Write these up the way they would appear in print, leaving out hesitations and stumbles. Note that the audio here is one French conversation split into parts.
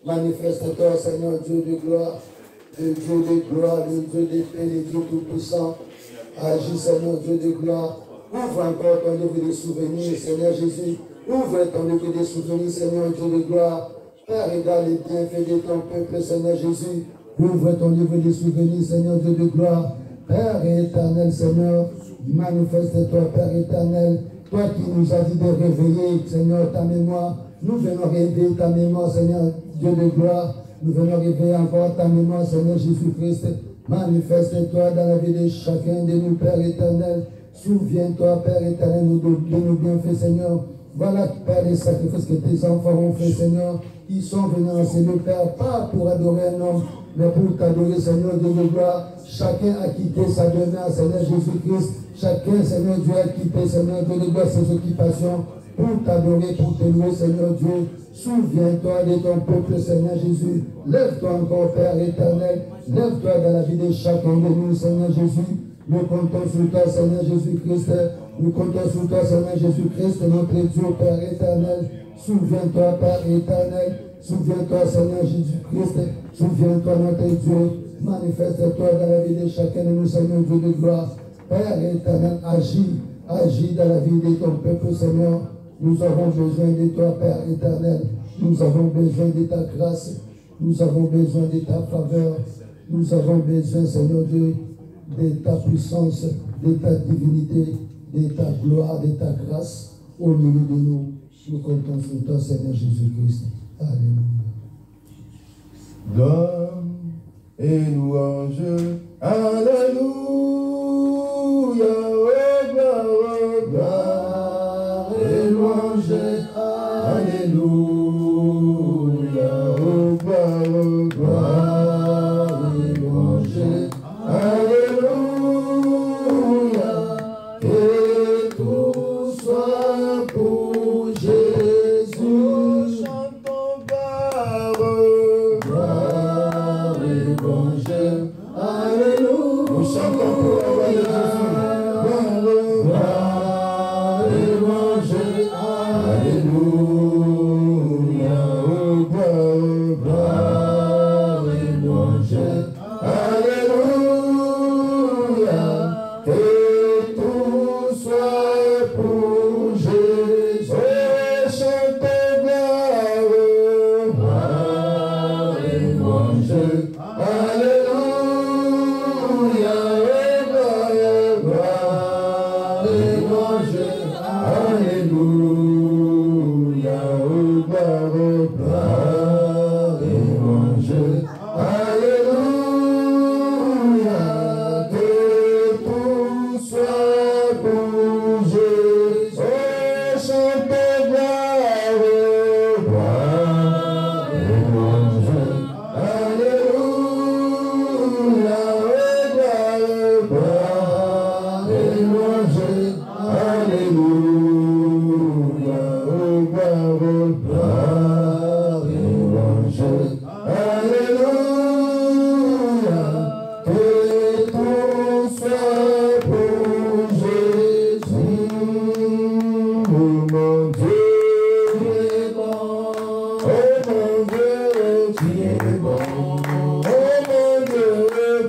Manifeste-toi, Seigneur Dieu de gloire, le Dieu de gloire, le Dieu de paix, le Dieu tout-puissant. Agis, Seigneur Dieu de gloire. Ouvre encore ton livre de souvenirs, Seigneur Jésus. Ouvre ton livre de souvenirs, Seigneur Dieu de gloire. Père, regarde les bienfaits de ton peuple, Seigneur Jésus. Ouvre ton livre de souvenirs, Seigneur Dieu de gloire. Père éternel, Seigneur, manifeste-toi, Père éternel. Toi qui nous as dit de réveiller, Seigneur, ta mémoire. Nous venons réveiller ta mémoire, Seigneur Dieu de gloire. Nous venons réveiller encore ta mémoire, Seigneur Jésus-Christ. Manifeste-toi dans la vie de chacun de nous, Père éternel. Souviens-toi, Père éternel, de nos bienfaits, Seigneur. Voilà, Père, les sacrifices que tes enfants ont fait, Seigneur. Ils sont venus enseigner, Père, pas pour adorer un homme, mais pour t'adorer, Seigneur, Dieu de gloire. Chacun a quitté sa demeure, Seigneur Jésus-Christ. Chacun, Seigneur Dieu, a quitté, Seigneur Dieu de gloire, ses occupations pour t'adorer, pour te louer, Seigneur Dieu. Souviens-toi de ton peuple, Seigneur Jésus. Lève-toi encore, Père éternel. Lève-toi dans la vie de chacun de nous, Seigneur Jésus. Nous comptons sur toi, Seigneur Jésus-Christ. Nous comptons sur toi, Seigneur Jésus-Christ, notre Dieu, Père éternel. Souviens-toi, Père éternel. Souviens-toi, Seigneur Jésus-Christ. Souviens-toi, notre Dieu. Manifeste-toi dans la vie de chacun de nous, Seigneur Dieu de gloire. Père éternel, agis. Agis dans la vie de ton peuple, Seigneur. Nous avons besoin de toi, Père éternel. Nous avons besoin de ta grâce. Nous avons besoin de ta faveur. Nous avons besoin, Seigneur Dieu, de ta puissance, de ta divinité, de ta gloire, de ta grâce au milieu de nous. Nous comptons sur toi, Seigneur Jésus-Christ. Alléluia. Gloire et louange. Alléluia. Oh, gloire, oh, gloire et louange. Alléluia. Oh, gloire, oh, gloire et louange. Alléluia. Que tout soit pour Jésus. Chantons gloire, gloire et louange. Alléluia. Nous chantons pour la voix de Jésus. Gloire et louange. Alléluia. Oh, gloire et louange. Alléluia. Que tout soit pour Jésus. Chantons gloire, gloire et louange. Alléluia. Gloire et louange. Alléluia. Oh, gloire, gloire et louange. Alléluia. Que tout soit pour Jésus. Chantez gloire, gloire et louange. Alléluia. Gloire, gloire et louange. Alléluia. Oh, gloire, gloire et louange. Alléluia. Que tout soit pour Jésus. Oh, mon Dieu, tu es bon. Oh, mon Dieu, tu es bon. Oh, mon Dieu,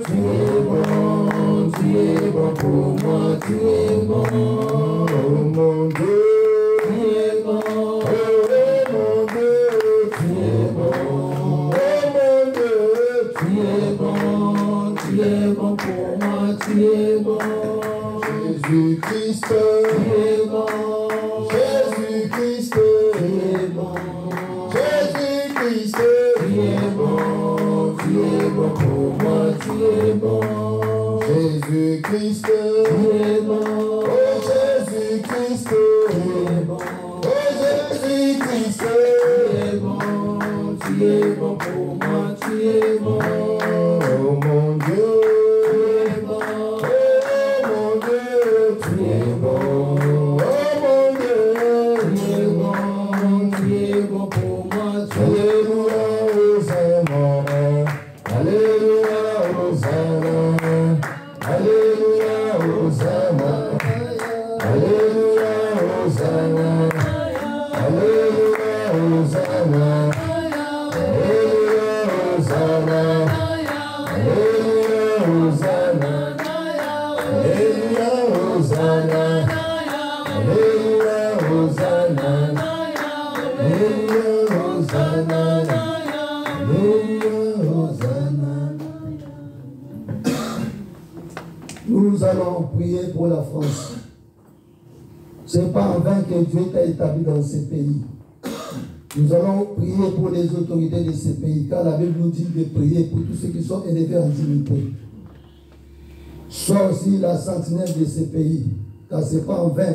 tu es bon. Tu es bon pour moi, tu es bon. Oh, mon Dieu, tu es bon. Oh, mon Dieu, tu es bon. Oh, mon Dieu, tu es bon. Tu es bon pour moi, tu es bon. Jésus-Christ, tu es bon. Jésus-Christ, tu es bon. Jésus-Christ, tu es bon. Tu es bon pour moi, tu es bon. Jésus-Christ, tu es bon. Oh, Jésus-Christ, tu es bon. Oh, Jésus-Christ, tu es bon. Tu es bon pour moi, tu es bon. Oh, mon Dieu, tu es bon. Oh, mon Dieu, tu es bon. Oh, mon Dieu, tu es bon. Tu es bon pour moi, tu es bon. Alléluia, Hosanna. Alléluia, Hosanna. Alléluia, Hosanna. Alléluia, Hosanna. Alléluia, Hosanna. Alléluia, Nous allons prier pour la France. Ce n'est pas en vain que Dieu t'a établi dans ces pays. Nous allons prier pour les autorités de ces pays, car la Bible nous dit de prier pour tous ceux qui sont élevés en dignité. Sois aussi la sentinelle de ces pays, car ce n'est pas en vain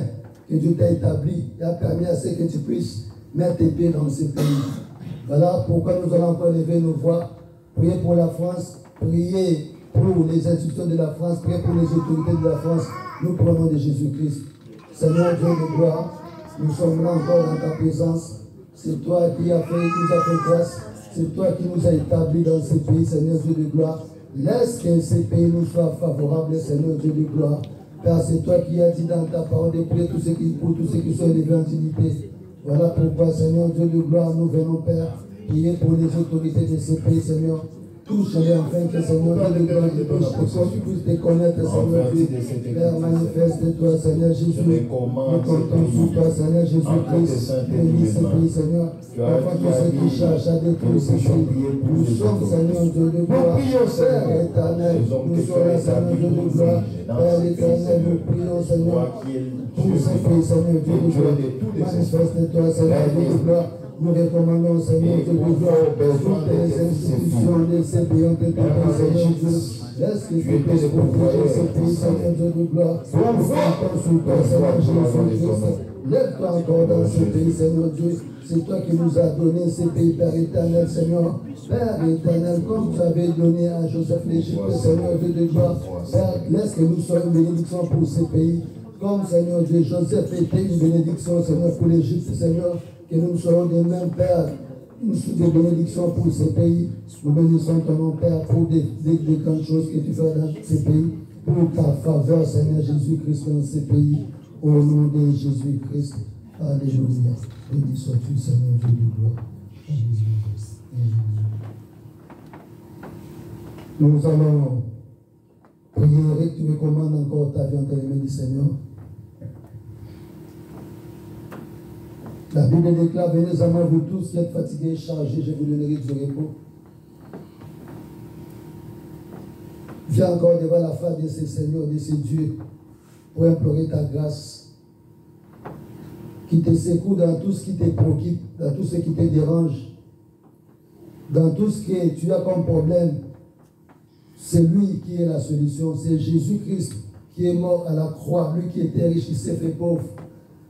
que Dieu t'a établi et a permis à ce que tu puisses mettre tes pieds dans ces pays. Voilà pourquoi nous allons encore lever nos voix, prier pour la France, prier pour les institutions de la France, prier pour les autorités de la France. Nous prenons de Jésus-Christ. Seigneur Dieu de gloire, nous sommes là encore dans ta présence. C'est toi qui nous as fait grâce. C'est toi qui nous as établis dans ces pays, Seigneur Dieu de gloire. Laisse que ces pays nous soient favorables, Seigneur Dieu de gloire. Père, c'est toi qui as dit dans ta parole de prier pour tous ceux qui sont élevés en dignité. Voilà pourquoi, Seigneur Dieu de gloire, nous venons, Père, prier pour les autorités de ces pays, Seigneur. Touche-les afin que, Seigneur Dieu de gloire, tu puisses te connaître, Seigneur Dieu. Père, manifeste-toi, Seigneur Jésus. Nous comptons sur toi, Seigneur Jésus-Christ. Bénis ces pays, Seigneur. Afin que ceux qui cherchent à détruire ces pays, nous sommes, Seigneur Dieu de gloire. Père éternel, nous sommes là, Seigneur Dieu de gloire. Père éternel, nous prions, Seigneur, pour ces pays, Seigneur Dieu de gloire. Manifeste-toi, Seigneur Dieu de gloire. Nous recommandons, Seigneur Dieu de gloire, toutes les institutions de ces pays ont été prises, Seigneur Dieu. Laisse que tu puisses protéger ces pays, Seigneur Dieu de gloire. Nous comptons sur toi, Seigneur Jésus-Christ. Lève-toi encore dans ces pays, Seigneur Dieu. C'est toi qui nous as donné ces pays, Père éternel, Seigneur. Père éternel, comme tu avais donné à Joseph l'Égypte, Seigneur Dieu de gloire. Père, laisse que nous soyons une bénédiction pour ces pays. Comme, Seigneur Dieu, Joseph était une bénédiction, Seigneur, pour l'Égypte, Seigneur. Que nous soyons des mêmes, Père, des bénédictions pour ces pays. Nous bénissons ton nom, Père, pour des grandes choses que tu fais dans ces pays, pour ta faveur, Seigneur Jésus-Christ, dans ces pays, au nom de Jésus-Christ. Alléluia. Béni sois-tu, Seigneur Dieu de gloire. Nous allons prier et tu recommandes encore ta vie entre les mains du Seigneur. La Bible déclare, venez à moi, vous tous qui êtes fatigués et chargés, je vous donnerai du repos. Viens encore devant la face de ces seigneurs, de ces dieux, pour implorer ta grâce, qui te secoue dans tout ce qui te préoccupe, dans tout ce qui te dérange, dans tout ce que tu as comme problème. C'est lui qui est la solution, c'est Jésus-Christ qui est mort à la croix, lui qui était riche, qui s'est fait pauvre,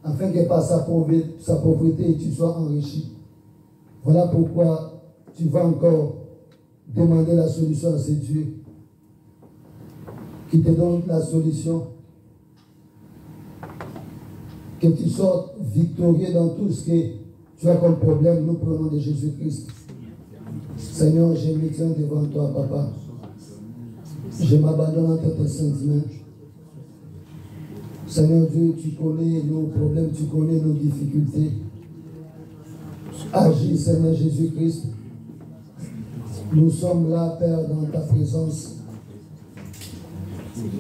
afin que par sa pauvreté, tu sois enrichi. Voilà pourquoi tu vas encore demander la solution à ces dieux qui te donnent la solution. Que tu sortes victorieux dans tout ce que tu as comme problème. Nous prenons de Jésus-Christ. Seigneur, je me tiens devant toi, Papa. Je m'abandonne entre tes saintes mains. Seigneur Dieu, tu connais nos problèmes, tu connais nos difficultés. Agis, Seigneur Jésus-Christ. Nous sommes là, Père, dans ta présence.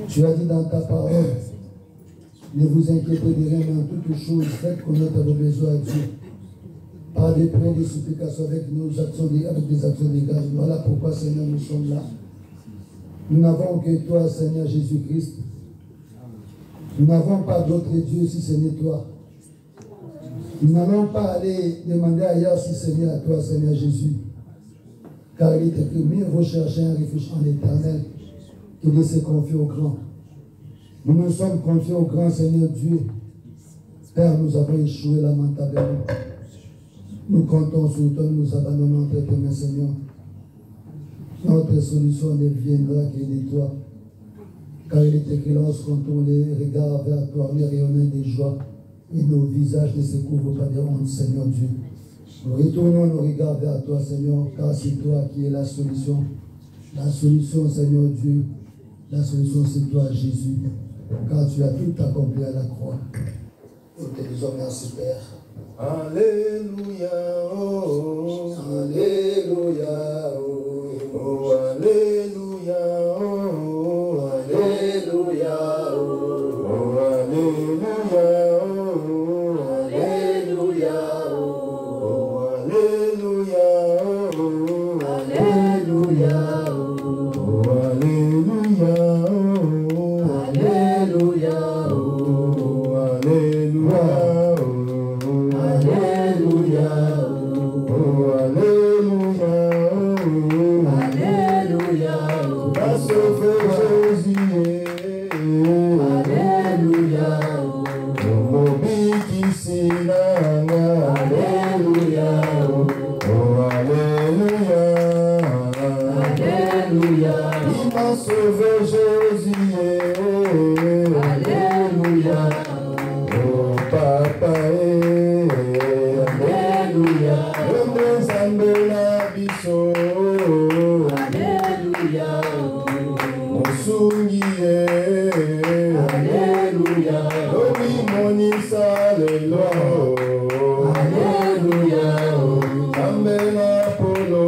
Tu as dit dans ta parole, ne vous inquiétez de rien, mais en toutes choses, faites connaître vos besoins à Dieu. Par des prières, des supplications avec nos actions, avec des actions de grâce. Voilà pourquoi, Seigneur, nous sommes là. Nous n'avons que toi, Seigneur Jésus-Christ. Nous n'avons pas d'autre Dieu si ce n'est toi. Nous n'allons pas aller demander ailleurs si ce n'est à toi, Seigneur Jésus. Car il est écrit, mieux vaut chercher un refuge en l'éternel que de se confier au grand. Nous nous sommes confiés au grand Seigneur Dieu. Père, nous avons échoué lamentablement. Nous comptons sur toi, nous abandonnons entre tes mains, Seigneur. Notre solution ne viendra que de toi. Car il est écrit, lorsqu'on tourne les regards vers toi, on est rayonnant de joie et nos visages ne se couvrent pas de honte, Seigneur Dieu. Nous retournons nos regards vers toi, Seigneur, car c'est toi qui es la solution. La solution, Seigneur Dieu, la solution c'est toi, Jésus, car tu as tout accompli à la croix. Nous te disons merci, Père. Alléluia, oh, Alléluia, oh, oh, Alléluia, oh, Alléluia, oh, Alléluia, oh, Alléluia, oh, Alléluia, Pamela Biso. Alléluia. Osungiye. Alléluia. Lobi Monisa Lelo. Alléluia. Pamela Polo.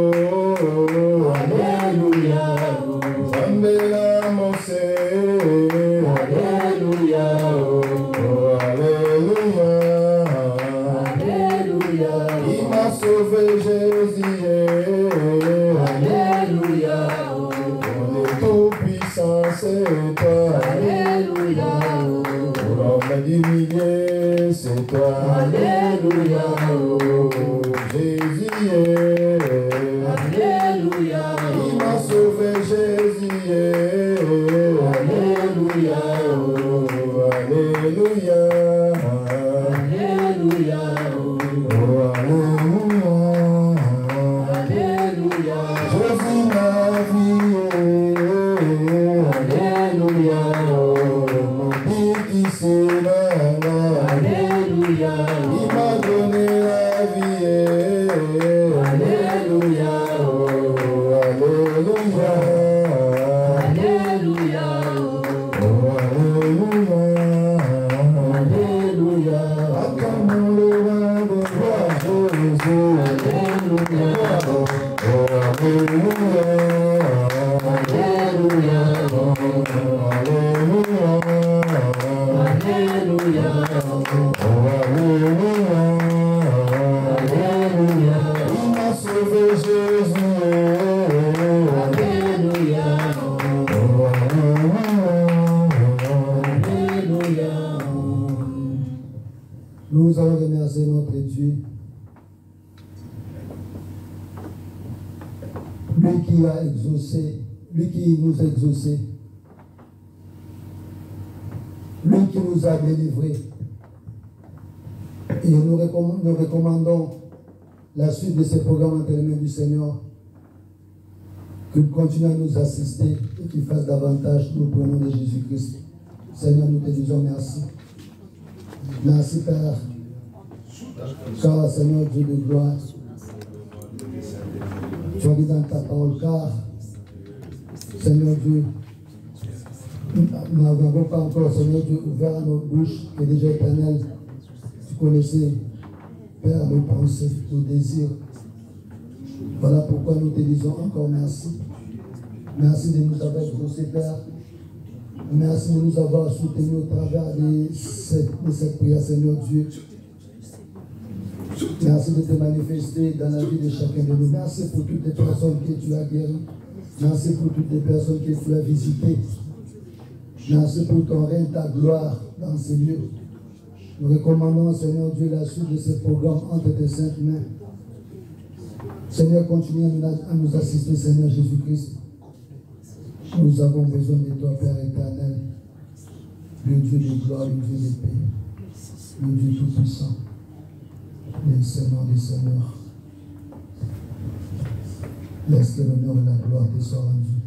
Alléluia. Pamela Mose. Alléluia. Oh, Alléluia. Alléluia. Il m'a sauvé Jésus. Alléluia. On est tout puissant, c'est toi. Alléluia. L'homme d'humilier, c'est toi. Alléluia. Jésus. Alléluia. Il m'a sauvé Jésus. Alléluia. Alléluia. Alléluia. Oh, Alléluia. Alléluia. Jésus m'a vie. Alléluia. Mon petit c'est là. Alléluia. Il m'a donné la vie. Alléluia. Oh, Alléluia. Alléluia. Oh, Alléluia. Alléluia. Acclamons le roi de gloire, Jésus. Alléluia. Oh, Alléluia. Alléluia. Oh, Alléluia. Alléluia. Oh, Alléluia. Alléluia. Il m'a sauvé Jésus. Alléluia. Oh, Alléluia. Nous allons remercier notre Dieu. Lui qui a exaucé, lui qui nous a exaucés, lui qui nous a délivrés. Et nous recommandons la suite de ces programmes entre les mains du Seigneur, qu'il continue à nous assister et qu'il fasse davantage nous prenons de Jésus-Christ. Seigneur, nous te disons merci. Merci Père, car Seigneur Dieu de gloire, tu as dit dans ta parole, car Seigneur Dieu, nous n'avons pas encore, Seigneur Dieu, ouvert nos bouches, que déjà éternel, tu connaissais, Père, nos pensées, nos désirs. Voilà pourquoi nous te disons encore merci. Merci de nous avoir exaucés, Père. Merci de nous avoir soutenus au travers de cette prière, Seigneur Dieu. Merci de te manifester dans la vie de chacun de nous. Merci pour toutes les personnes que tu as guéries. Merci pour toutes les personnes que tu as visitées. Merci pour ton règne, ta gloire dans ces lieux. Nous recommandons, Seigneur Dieu, la suite de ce programme entre tes saintes mains. Seigneur, continue à nous assister, Seigneur Jésus-Christ. Nous avons besoin de toi, Père éternel, le Dieu de gloire, le Dieu de paix, le Dieu tout-puissant, le Seigneur des Seigneurs. Laisse que l'honneur et la gloire te soient rendus.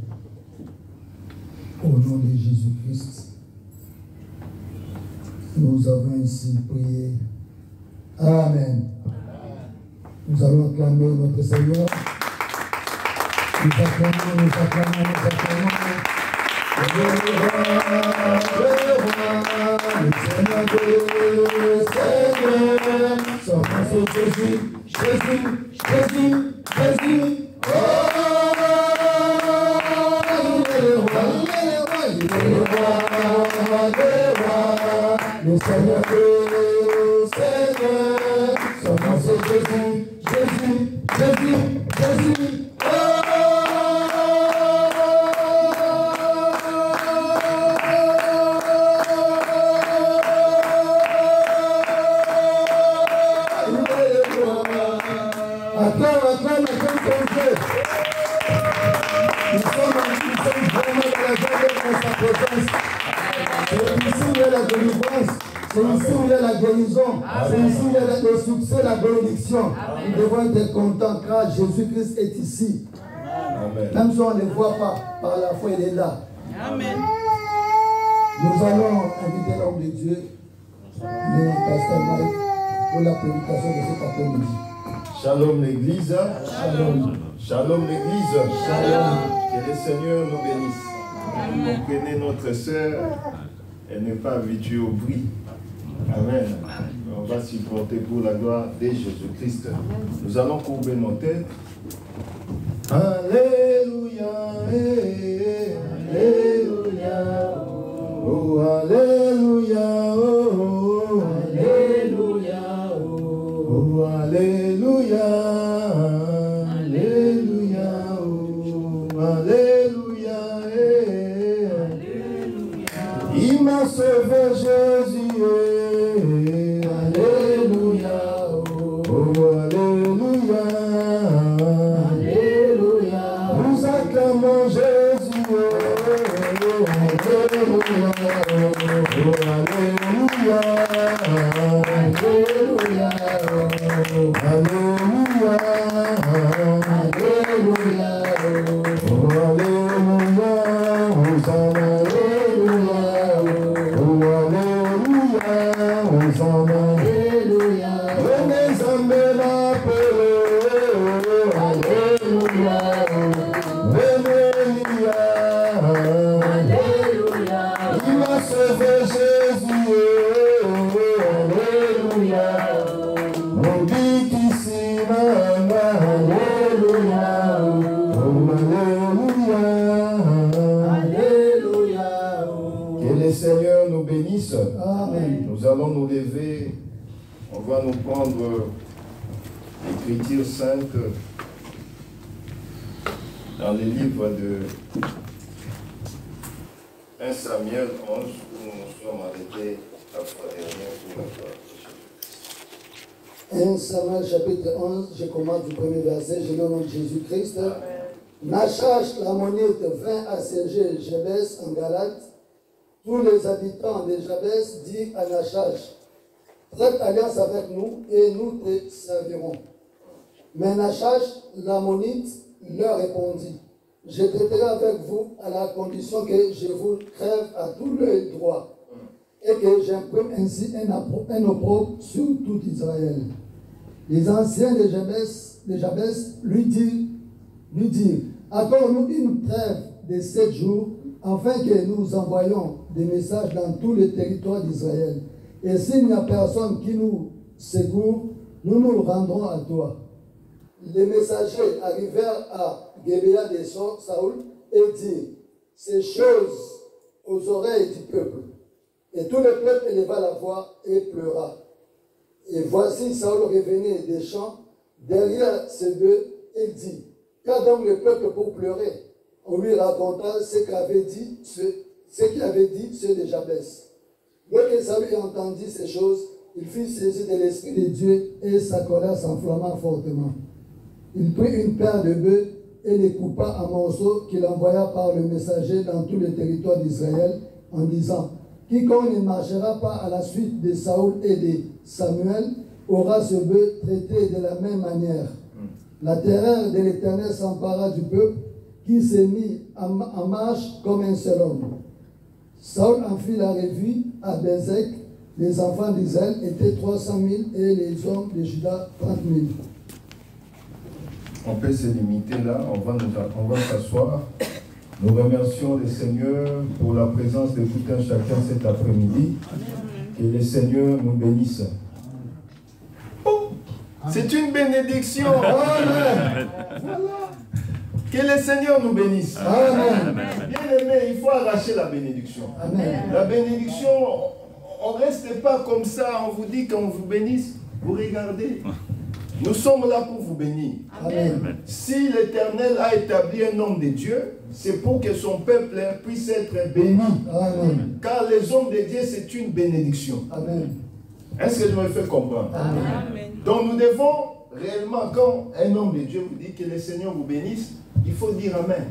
Au nom de Jésus-Christ, nous avons ainsi prié. Amen. Nous allons acclamer notre Seigneur. Nous acclamons, nous acclamons, nous acclamons. Le Seigneur de Seigneur, son nom c'est Jésus, Jésus, Jésus, Jésus. Oh, il est le roi, il est le roi, il est le roi des rois. Le Seigneur de Seigneur, son nom c'est Jésus, Jésus, Jésus, Jésus. C'est ici où il y a la guérison, c'est ici où il y a le succès, la bénédiction. Nous devons être contents car Jésus-Christ est ici. Amen. Même si on ne le voit pas, par la foi il est là. Amen. Nous allons inviter l'homme de Dieu, le pasteur Mike, pour la prédication de cet après-midi. Shalom l'église. Shalom. Shalom l'église. Shalom. Que le Seigneur nous bénisse. Comprenez notre sœur, elle n'est pas habituée au bruit. Amen. On va supporter pour la gloire de Jésus-Christ. Nous allons courber nos têtes. Alléluia. Alléluia. Oh, alléluia. Oh, Alléluia. oh, alléluia. Alléluia. Oh, alléluia. Il m'a sauvé Jésus. Alléluia. Oh, alléluia. Alléluia. Nous acclamons Jésus. Alléluia. Oh, alléluia. Alléluia. Alléluia. Alléluia. Oh, alléluia. Hosanna. Oh, alléluia. Hosanna. Alléluia. Venez Zambé l'appeler. Alléluia. Venez Alléluia. il m'a sauvé Jésus. Alléluia. On dit qu'ici, maman. Alléluia. Oh, alléluia. Alléluia. Que le Seigneur nous bénisse. Amen. Nous allons nous lever. On va nous prendre l'Écriture sainte dans les livres de 1 Samuel 11 où nous sommes arrêtés la fois dernière pour la gloire. 1 Samuel chapitre 11, je commence du premier verset, je le nom de Jésus-Christ. Nachash l'ammonite vint assiéger Jabès en Galate. Tous les habitants de Jabès dirent à Nachash, traite alliance avec nous et nous te servirons. Mais Nachash l'ammonite leur répondit, je traiterai avec vous à la condition que je vous crève à tous les droits et que j'imprime ainsi un opprobre sur tout Israël. Les anciens de Jabès lui dirent, accorde-nous une trêve de 7 jours, afin que nous envoyions des messages dans tous les territoires d'Israël. Et s'il n'y a personne qui nous secourt, nous nous rendrons à toi. Les messagers arrivèrent à Gébéa de Saoul et dirent ces choses aux oreilles du peuple. Et tout le peuple éleva la voix et pleura. Et voici Saoul revenait des champs derrière ses bœufs et dit, qu'a donc le peuple pour pleurer? On lui raconta ce qu'il avait dit ceux de Jabès. Lorsque Saül entendit ces choses, il fut saisi de l'Esprit de Dieu et sa colère s'enflamma fortement. Il prit une paire de bœufs et les coupa en morceaux qu'il envoya par le messager dans tout le territoire d'Israël en disant, quiconque ne marchera pas à la suite de Saül et de Samuel aura ce bœuf traité de la même manière. La terreur de l'Éternel s'empara du peuple qui s'est mis en marche comme un seul homme. Saül en fit la revue à Bézek. Les enfants d'Israël étaient 300 000 et les hommes de Juda 30 000. On peut se limiter là, on va s'asseoir. Nous remercions le Seigneur pour la présence de tout un chacun cet après-midi. Que le Seigneur nous bénisse. Oh, c'est une bénédiction. Amen. Voilà. Que le Seigneur nous bénisse. Amen. Bien aimé, il faut arracher la bénédiction. Amen. La bénédiction, on ne reste pas comme ça, on vous dit qu'on vous bénisse. Vous regardez. Nous sommes là pour vous bénir. Amen. Si l'Éternel a établi un homme de Dieu, c'est pour que son peuple puisse être béni. Amen. Car les hommes de Dieu, c'est une bénédiction. Amen. Est-ce que je me fais comprendre? Amen. Donc nous devons réellement, quand un homme de Dieu vous dit que le Seigneur vous bénisse, il faut dire Amen.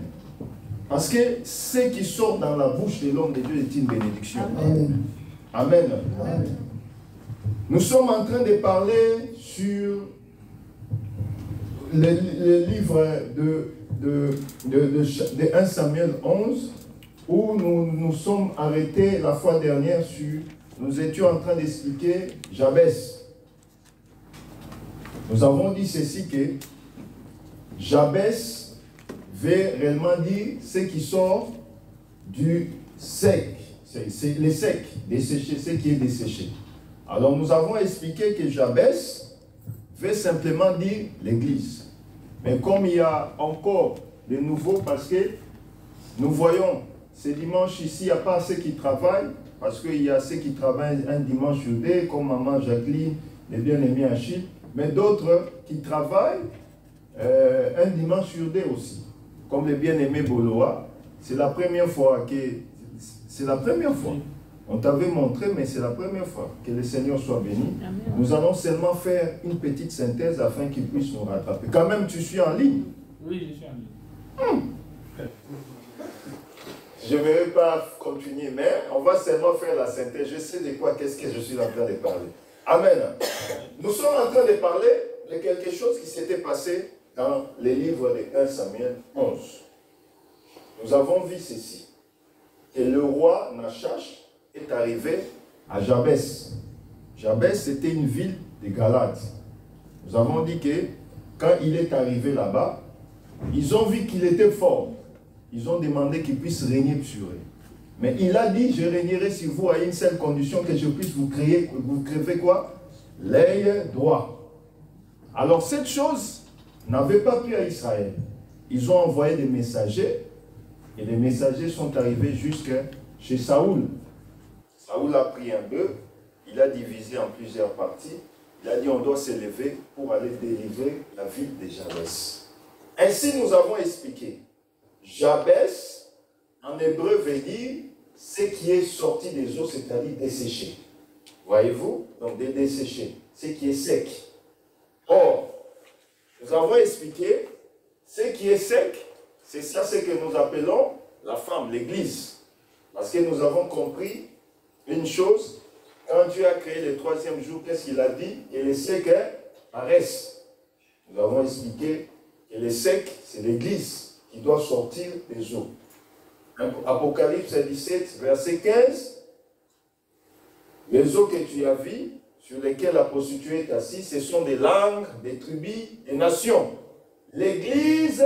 Parce que ce qui sort dans la bouche de l'homme de Dieu est une bénédiction. Amen. Amen. Amen. Nous sommes en train de parler sur le livre de 1 Samuel 11, où nous nous sommes arrêtés la fois dernière sur, nous étions en train d'expliquer Jabès. nous avons dit ceci que Jabès veut réellement dire ce qui sort du sec. C'est le sec, desséché, ce qui est desséché. Alors nous avons expliqué que Jabès veut simplement dire l'église. Mais comme il y a encore de nouveaux, parce que nous voyons, ce dimanche ici, il n'y a pas ceux qui travaillent, parce qu'il y a ceux qui travaillent un dimanche sur deux, comme maman Jacqueline, les bien-aimés Achille, mais d'autres qui travaillent un dimanche sur deux aussi, comme les bien-aimés Boloa. C'est la première fois que... C'est la première fois. On t'avait montré, mais c'est la première fois. Que le Seigneur soit béni. Amen. Nous allons seulement faire une petite synthèse afin qu'il puisse nous rattraper. Quand même, tu suis en ligne? Oui, je suis en ligne. Je ne vais pas continuer, mais on va seulement faire la synthèse. Je sais de quoi, qu'est-ce que je suis en train de parler. Amen. Nous sommes en train de parler de quelque chose qui s'était passé dans les livres de 1 Samuel 11. Nous avons vu ceci. Et le roi Nachash est arrivé à Jabès. Jabès, c'était une ville de Galade. Nous avons dit que quand il est arrivé là-bas, ils ont vu qu'il était fort. Ils ont demandé qu'il puisse régner sur eux. Mais il a dit, je régnerai sur vous à une seule condition, que je puisse vous créer quoi? L'œil droit. Alors cette chose n'avait pas plu à Israël. Ils ont envoyé des messagers. Et les messagers sont arrivés jusqu'à chez Saoul. Saoul a pris un bœuf, il a divisé en plusieurs parties. Il a dit on doit s'élever pour aller délivrer la ville de Jabès. Ainsi nous avons expliqué. Jabès, en hébreu, veut dire ce qui est sorti des eaux, c'est-à-dire desséché. Voyez-vous? Donc desséché, ce qui est sec. Or, nous avons expliqué ce qui est sec. C'est ça ce que nous appelons la femme, l'église. Parce que nous avons compris une chose. Quand Dieu a créé le troisième jour, qu'est-ce qu'il a dit? Et les secs paraissent. Nous avons expliqué que les secs, c'est l'église qui doit sortir des eaux. Apocalypse 17, verset 15. Les eaux que tu as vues, sur lesquelles la prostituée est assise, ce sont des langues, des tribus, des nations. L'église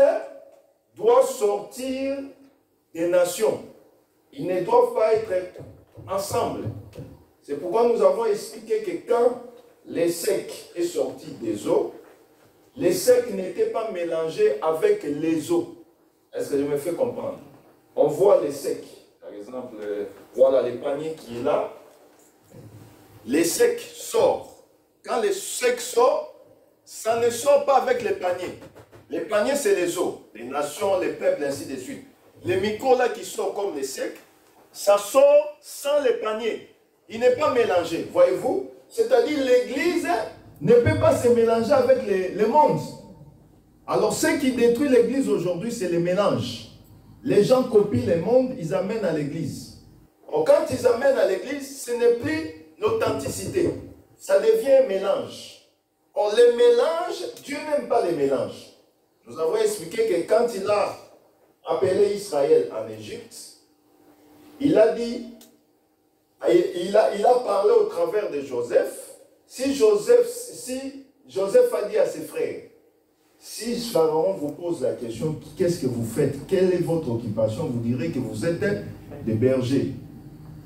doit sortir des nations. Ils ne doivent pas être ensemble. C'est pourquoi nous avons expliqué que quand les secs est sorti des eaux, les secs n'étaient pas mélangés avec les eaux. Est-ce que je me fais comprendre? On voit les secs. Par exemple, voilà le panier qui est là. Les secs sortent. Quand les secs sortent, ça ne sort pas avec les paniers. Les paniers, c'est les eaux, les nations, les peuples, ainsi de suite. Les micros là qui sortent comme les secs, ça sort sans les paniers. Il n'est pas mélangé, voyez-vous? C'est-à-dire l'église ne peut pas se mélanger avec le monde. Alors ce qui détruit l'église aujourd'hui, c'est le mélange. Les gens copient le monde, ils amènent à l'église. Quand ils amènent à l'église, ce n'est plus l'authenticité. Ça devient un mélange. Or, les mélanges, Dieu n'aime pas les mélanges. Nous avons expliqué que quand il a appelé Israël en Égypte, il a dit, il a parlé au travers de Joseph. Si Joseph a dit à ses frères, si Pharaon vous pose la question, qu'est-ce que vous faites? Quelle est votre occupation? Vous direz que vous êtes des bergers.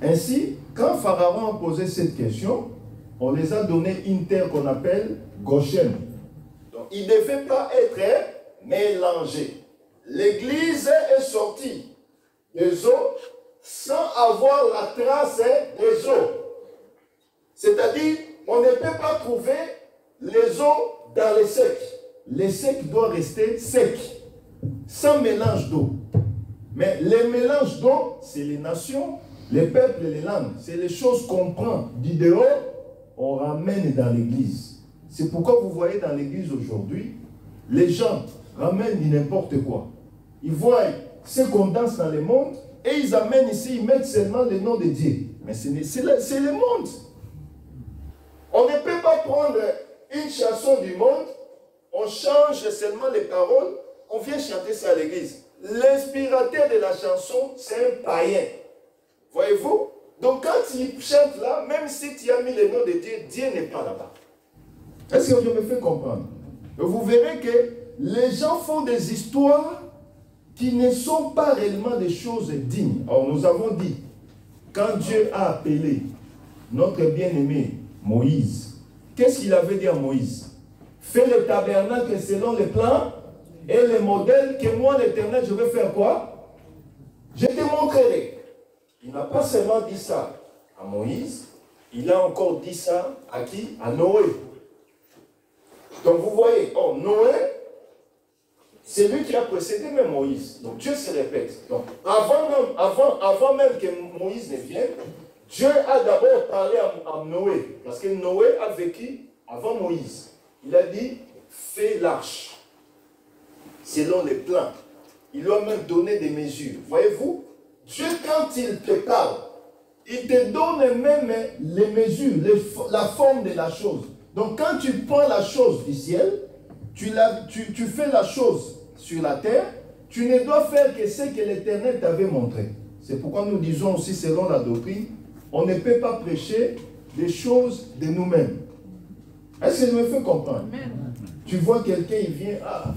Ainsi, quand Pharaon a posé cette question, on les a donné une terre qu'on appelle Goshen. Donc, il ne devait pas être mélangé. L'église est sortie des eaux sans avoir la trace des eaux. C'est-à-dire, on ne peut pas trouver les eaux dans les secs. Les secs doivent rester secs, sans mélange d'eau. Mais les mélanges d'eau, c'est les nations, les peuples et les langues. C'est les choses qu'on prend du dehors, on ramène dans l'église. C'est pourquoi vous voyez dans l'église aujourd'hui, les gens ramènent du n'importe quoi. Ils voient ce qu'on danse dans le monde et ils amènent ici, ils mettent seulement le nom de Dieu. Mais c'est le monde. On ne peut pas prendre une chanson du monde, on change seulement les paroles, on vient chanter ça à l'église. L'inspirateur de la chanson, c'est un païen. Voyez-vous? Donc quand il chante là, même si tu as mis le nom de Dieu, Dieu n'est pas là-bas. Est-ce que je me fais comprendre? Et vous verrez que les gens font des histoires qui ne sont pas réellement des choses dignes. Alors nous avons dit, quand Dieu a appelé notre bien-aimé Moïse, qu'est-ce qu'il avait dit à Moïse? Fais le tabernacle selon les plans et les modèles que moi, l'Éternel, je vais faire quoi? Je te montrerai. Il n'a pas seulement dit ça à Moïse, il a encore dit ça à qui? À Noé. Donc vous voyez, oh, Noé, c'est lui qui a précédé même Moïse. Donc Dieu se répète. Donc avant même que Moïse ne vienne, Dieu a d'abord parlé à Noé. Parce que Noé a vécu avant Moïse. Il a dit, fais l'arche. Selon les plans. Il lui a même donné des mesures. Voyez-vous, Dieu, quand il te parle, il te donne même les mesures, la forme de la chose. Donc quand tu prends la chose du ciel, tu fais la chose sur la terre, tu ne dois faire que ce que l'Éternel t'avait montré. C'est pourquoi nous disons aussi, selon la doctrine, on ne peut pas prêcher des choses de nous-mêmes. Est-ce que je me fais comprendre? Amen. Tu vois quelqu'un, il vient à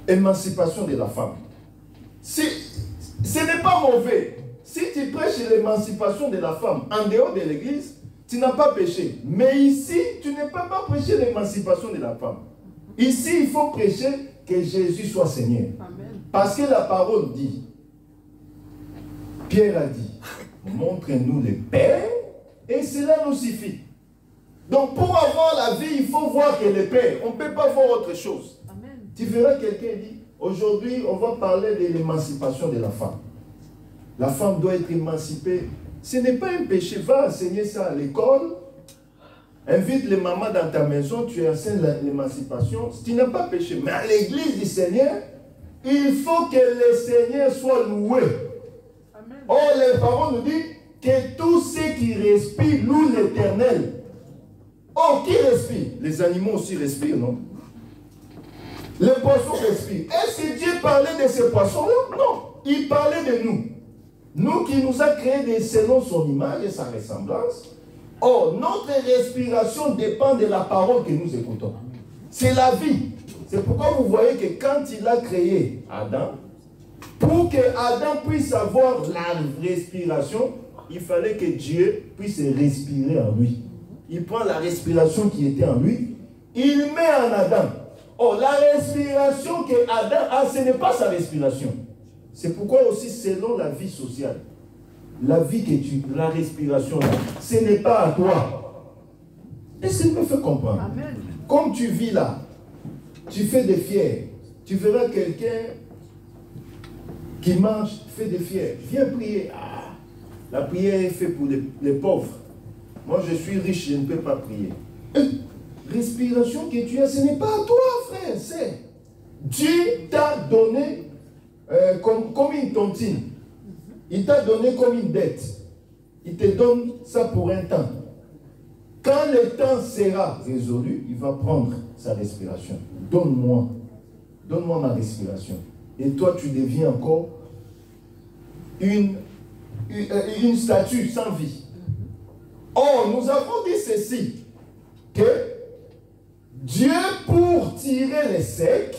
émancipation de la femme. Ce n'est pas mauvais. Si tu prêches l'émancipation de la femme en dehors de l'église, tu n'as pas péché. Mais ici, tu ne peux pas prêcher l'émancipation de la femme. Ici, il faut prêcher que Jésus soit Seigneur. Amen. Parce que la parole dit, Pierre a dit, montre-nous le Père et cela nous suffit. Donc pour avoir la vie, il faut voir que le Père. On ne peut pas voir autre chose. Amen. Tu verras quelqu'un dit, aujourd'hui, on va parler de l'émancipation de la femme. La femme doit être émancipée. Ce n'est pas un péché. Va enseigner ça à l'école. Invite les mamans dans ta maison, tu enseignes l'émancipation. Tu n'as pas péché. Mais à l'église du Seigneur, il faut que le Seigneur soit loué. Amen. Or, les paroles nous disent que tous ceux qui respirent louent l'Éternel. Oh, qui respire? Les animaux aussi respirent, non? Les poissons respirent. Est-ce que Dieu parlait de ces poissons-là? Non. Il parlait de nous. Nous qui nous a créés selon son image et sa ressemblance. Or, notre respiration dépend de la parole que nous écoutons. C'est la vie. C'est pourquoi vous voyez que quand il a créé Adam, pour que Adam puisse avoir la respiration, il fallait que Dieu puisse respirer en lui. Il prend la respiration qui était en lui, il met en Adam. Or, la respiration que Adam a, ce n'est pas sa respiration. C'est pourquoi aussi, selon la vie sociale, la vie que tu, la respiration, là, ce n'est pas à toi. Est-ce que tu me fais comprendre? Amen. Comme tu vis là, tu fais des fiers. Tu verras quelqu'un qui marche, fait des fiers. Viens prier. Ah, la prière est faite pour les pauvres. Moi, je suis riche, je ne peux pas prier. Respiration que tu as, ce n'est pas à toi, frère. C'est Dieu t'a donné comme une tontine. Il t'a donné comme une dette. Il te donne ça pour un temps. Quand le temps sera résolu, il va prendre sa respiration. Donne-moi ma respiration. Et toi, tu deviens encore une statue sans vie. Or, nous avons dit ceci, que Dieu, pour tirer les secs,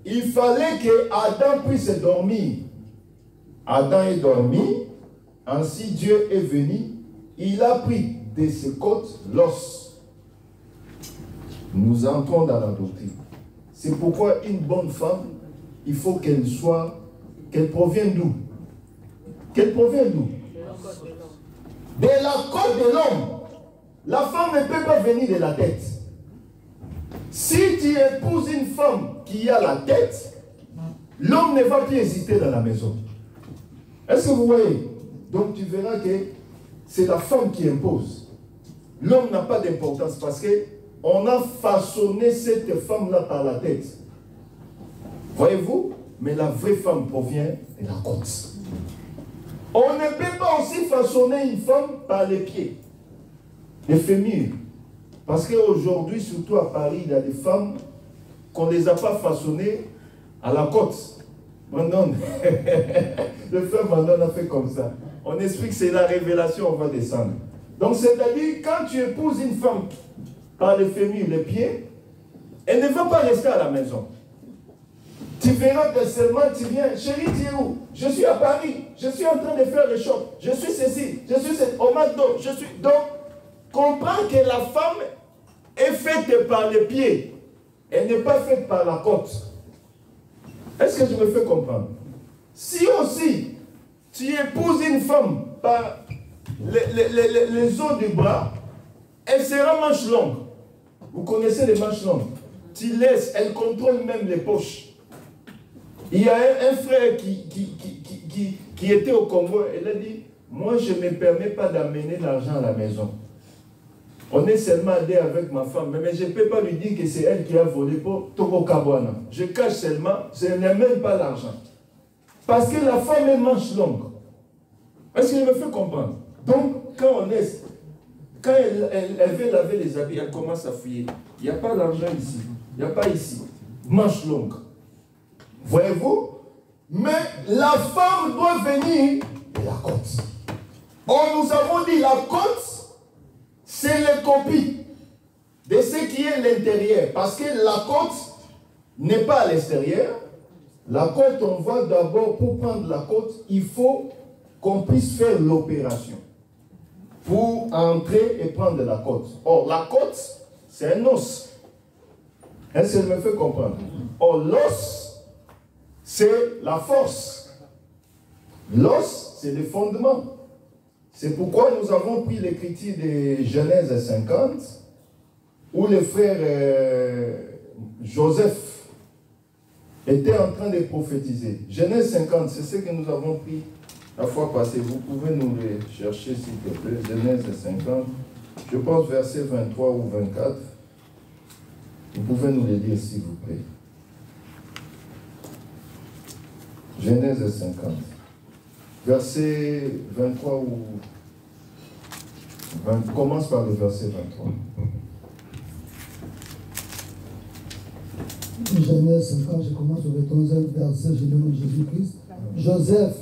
il fallait que Adam puisse dormir. Adam est dormi, ainsi Dieu est venu, il a pris de ses côtes l'os. Nous entrons dans la doctrine. C'est pourquoi une bonne femme, il faut qu'elle provienne d'où? Qu'elle provienne d'où? De la côte de l'homme. La femme ne peut pas venir de la tête. Si tu épouses une femme qui a la tête, l'homme ne va plus hésiter dans la maison. Est-ce que vous voyez? Donc tu verras que c'est la femme qui impose. L'homme n'a pas d'importance parce qu'on a façonné cette femme-là par la tête. Voyez-vous? Mais la vraie femme provient de la côte. On ne peut pas aussi façonner une femme par les pieds, les fémurs. Parce qu'aujourd'hui, surtout à Paris, il y a des femmes qu'on ne les a pas façonnées à la côte. Brandon, le frère Brandon a fait comme ça. On explique que c'est la révélation, on va descendre. Donc c'est-à-dire, quand tu épouses une femme par les fémurs, les pieds, elle ne va pas rester à la maison. Tu verras que seulement tu viens, chérie, tu es où? Je suis à Paris, je suis en train de faire le shop, je suis ceci, je suis au McDo, je suis... Donc, comprends que la femme est faite par les pieds, elle n'est pas faite par la côte. Est-ce que je me fais comprendre? Si aussi, tu épouses une femme par les os du bras, elle sera manche longue. Vous connaissez les manches longues. Tu laisses, elle contrôle même les poches. Il y a un frère qui était au Congo, il a dit, moi je ne me permets pas d'amener l'argent à la maison. On est seulement allé avec ma femme, mais je ne peux pas lui dire que c'est elle qui a volé pour Togo Kabwana. Je cache seulement, je n'aime même pas l'argent. Parce que la femme est manche longue. Est-ce qu'il me fait comprendre? Donc, quand elle veut laver les habits, elle commence à fouiller. Il n'y a pas d'argent ici. Il n'y a pas ici. Manche longue. Voyez-vous? Mais la femme doit venir de la côte. Or, nous avons dit la côte, c'est la copie de ce qui est l'intérieur. Parce que la côte n'est pas à l'extérieur. La côte, on voit d'abord, pour prendre la côte, il faut qu'on puisse faire l'opération pour entrer et prendre la côte. Or, la côte, c'est un os. Est-ce qu'elle me fait comprendre? Or, l'os, c'est la force. L'os, c'est le fondement. C'est pourquoi nous avons pris l'écriture de Genèse 50, où le frère Joseph était en train de prophétiser. Genèse 50, c'est ce que nous avons pris la fois passée. Vous pouvez nous les chercher s'il te plaît. Genèse 50, je pense verset 23 ou 24. Vous pouvez nous les lire s'il vous plaît. Genèse 50. Verset 23 ou 20, commence par le verset 23. Genèse 50, je commence au 11e verset, je demande Jésus-Christ. Joseph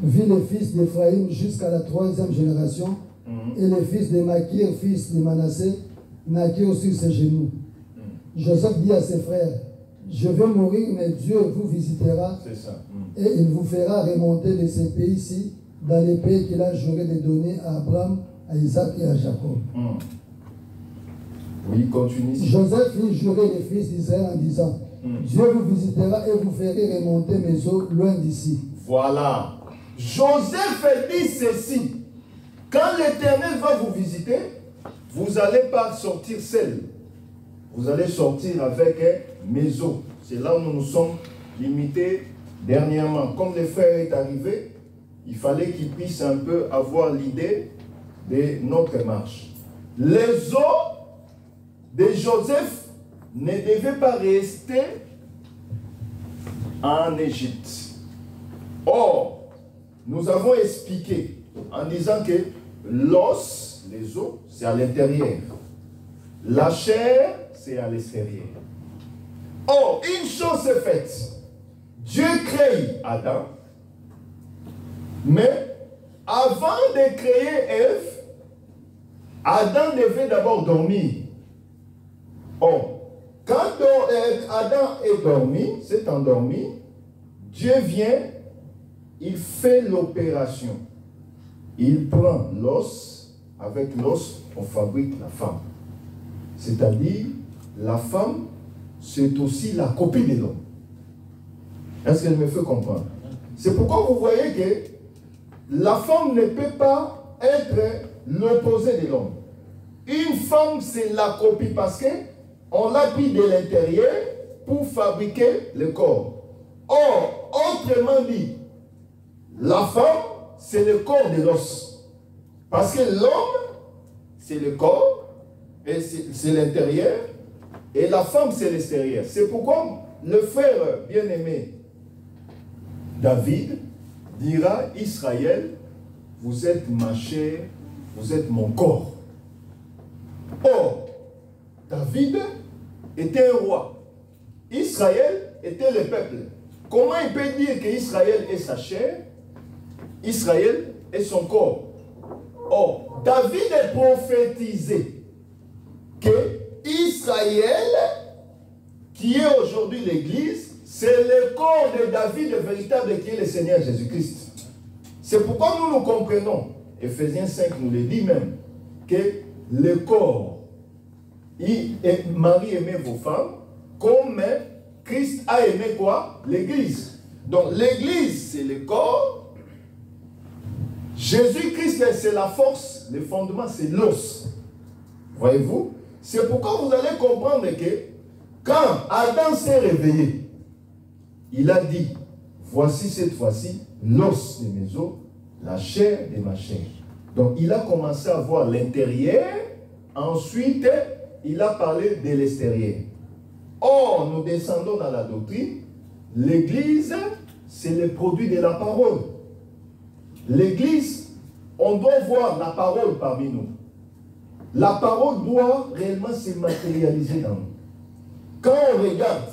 vit les fils d'Éphraïm jusqu'à la 3e génération, et les fils de Makir, fils de Manassé, Makir sur ses genoux. Joseph dit à ses frères, je vais mourir, mais Dieu vous visitera et il vous fera remonter de ces pays-ci dans les pays qu'il a juré de donner à Abraham, à Isaac et à Jacob. Oui, continue. Joseph fit jurer les fils d'Israël en disant, Dieu vous visitera et vous ferez remonter mes eaux loin d'ici. Voilà. Joseph dit ceci. Quand l'Éternel va vous visiter, vous n'allez pas sortir seul. Vous allez sortir avec mes eaux. C'est là où nous nous sommes limités dernièrement. Comme le frère est arrivé, il fallait qu'il puisse un peu avoir l'idée de notre marche. Les eaux de Joseph ne devaient pas rester en Égypte. Or, nous avons expliqué en disant que l'os, les os, c'est à l'intérieur. La chair, c'est à l'extérieur. Or, une chose est faite. Dieu crée Adam, mais avant de créer Ève, Adam devait d'abord dormir. Or, quand Adam est dormi, s'est endormi, Dieu vient, il fait l'opération. Il prend l'os, avec l'os, on fabrique la femme. C'est-à-dire, la femme, c'est aussi la copie de l'homme. Est-ce qu'elle me fait comprendre? C'est pourquoi vous voyez que la femme ne peut pas être l'opposé de l'homme. Une femme, c'est la copie parce qu'on l'a pris de l'intérieur pour fabriquer le corps. Or, autrement dit, la femme, c'est le corps de l'os. Parce que l'homme, c'est le corps, et c'est l'intérieur, et la femme, c'est l'extérieur. C'est pourquoi le frère bien-aimé David dira, Israël, vous êtes ma chair, vous êtes mon corps. Or, David était un roi. Israël était le peuple. Comment il peut dire qu'Israël est sa chair? Israël est son corps. Or, David est prophétisé que Israël, qui est aujourd'hui l'Église, c'est le corps de David, le véritable qui est le Seigneur Jésus-Christ. C'est pourquoi nous comprenons, Ephésiens 5 nous le dit même, que le corps, Marie aimait vos femmes, comme Christ a aimé quoi? L'Église. Donc l'Église, c'est le corps. Jésus-Christ, c'est la force. Le fondement, c'est l'os. Voyez-vous? C'est pourquoi vous allez comprendre que quand Adam s'est réveillé, il a dit, voici cette fois-ci l'os de mes os, la chair de ma chair. Donc il a commencé à voir l'intérieur, ensuite il a parlé de l'extérieur. Or, nous descendons dans la doctrine, l'Église, c'est le produit de la parole. L'Église, on doit voir la parole parmi nous. La parole doit réellement se matérialiser dans nous. Quand on regarde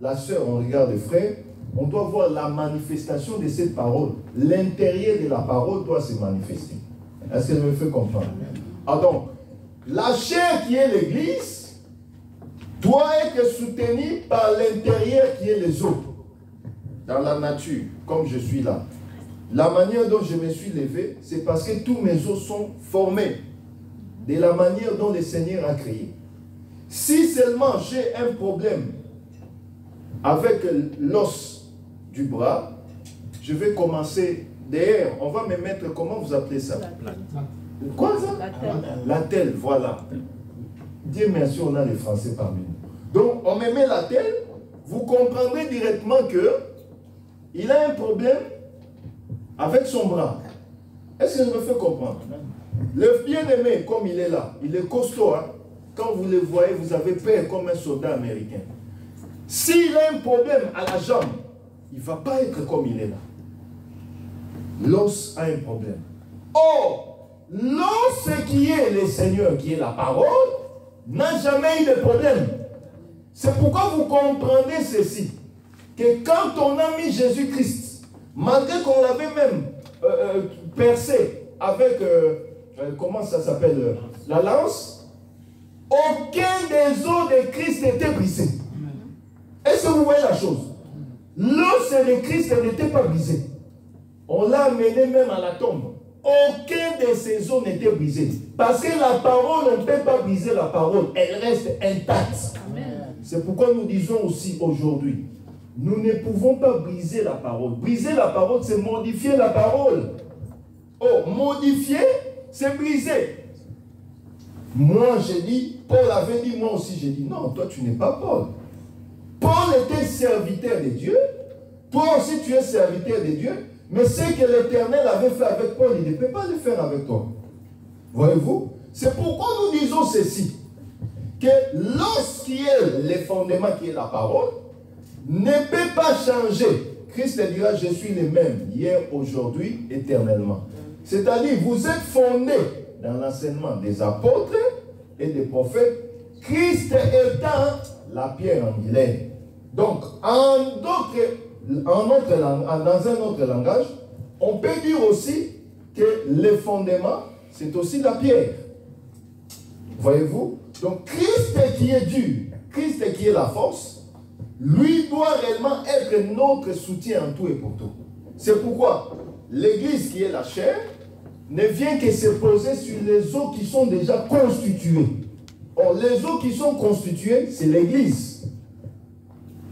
la sœur, on regarde le frère, on doit voir la manifestation de cette parole. L'intérieur de la parole doit se manifester. Est-ce que je me fais comprendre? Ah donc, la chair qui est l'Église doit être soutenue par l'intérieur qui est les os. Dans la nature, comme je suis là. La manière dont je me suis levé, c'est parce que tous mes os sont formés de la manière dont le Seigneur a créé. Si seulement j'ai un problème avec l'os du bras, je vais commencer derrière. On va me mettre, comment vous appelez ça? Quoi ça? La telle, voilà. Dieu merci, on a les Français parmi nous. Donc, on me met la telle, vous comprendrez directement que il a un problème avec son bras. Est-ce que je me fais comprendre? Le bien-aimé, comme il est là, il est costaud. Hein? Quand vous le voyez, vous avez peur comme un soldat américain. S'il a un problème à la jambe, il ne va pas être comme il est là. L'os a un problème. Or, l'os qui est le Seigneur, qui est la parole, n'a jamais eu de problème. C'est pourquoi vous comprendrez ceci. Que quand on a mis Jésus-Christ, malgré qu'on l'avait même percé avec, comment ça s'appelle, la lance, aucun des os de Christ n'était brisé. Est-ce que vous voyez la chose? L'os de Christ n'était pas brisé. On l'a amené même à la tombe. Aucun de ces os n'était brisé. Parce que la parole, on ne peut pas briser la parole. Elle reste intacte. C'est pourquoi nous disons aussi aujourd'hui, nous ne pouvons pas briser la parole. Briser la parole, c'est modifier la parole. Oh, modifier, c'est briser. Moi, j'ai dit, Paul avait dit, moi aussi, j'ai dit, non, toi, tu n'es pas Paul. Paul était serviteur de Dieu. Toi aussi, tu es serviteur de Dieu. Mais ce que l'Éternel avait fait avec Paul, il ne peut pas le faire avec toi. Voyez-vous? C'est pourquoi nous disons ceci. Que lorsqu'il y a le fondement qui est la parole, ne peut pas changer. Christ dira, je suis le même, hier, aujourd'hui, éternellement. C'est-à-dire, vous êtes fondés dans l'enseignement des apôtres et des prophètes, Christ étant la pierre angulaire. Donc, dans un autre langage, on peut dire aussi que le fondement, c'est aussi la pierre. Voyez-vous? Donc, Christ qui est dur, Christ qui est la force, lui doit réellement être notre soutien en tout et pour tout. C'est pourquoi l'Église qui est la chair ne vient que se poser sur les os qui sont déjà constitués. Or, les os qui sont constitués, c'est l'Église.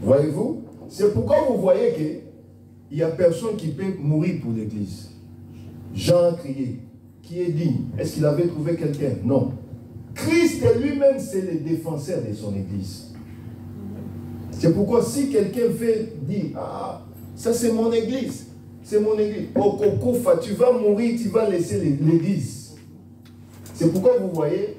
Voyez-vous? C'est pourquoi vous voyez qu'il n'y a personne qui peut mourir pour l'Église. Jean a crié. Qui est digne? Est-ce qu'il avait trouvé quelqu'un? Non. Christ lui-même, c'est le défenseur de son Église. C'est pourquoi si quelqu'un fait dire, ah, ça c'est mon Église, c'est mon Église. Au Kokoufa, tu vas mourir, tu vas laisser l'Église. C'est pourquoi vous voyez,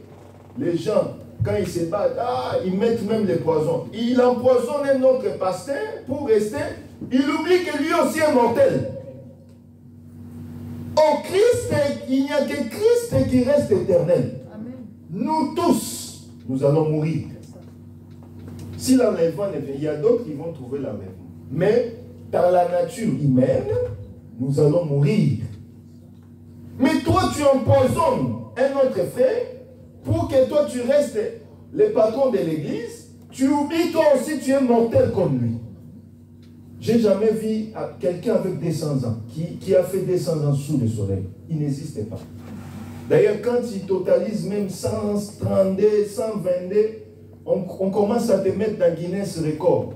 les gens, quand ils se battent, ah, ils mettent même les poisons. Il empoisonne un autre pasteur pour rester. Il oublie que lui aussi est mortel. Au Christ, il n'y a que Christ qui reste éternel. Nous tous, nous allons mourir. Si l'enlèvement ne vient, il y a d'autres qui vont trouver l'enlèvement. Mais dans la nature humaine, nous allons mourir. Mais toi, tu empoisonnes un autre frère pour que toi, tu restes le patron de l'église, tu oublies toi aussi tu es mortel comme lui. J'ai jamais vu quelqu'un avec 200 ans, qui a fait 200 ans sous le soleil. Il n'existait pas. D'ailleurs, quand il totalise même 132, 122, on commence à te mettre dans Guinness record.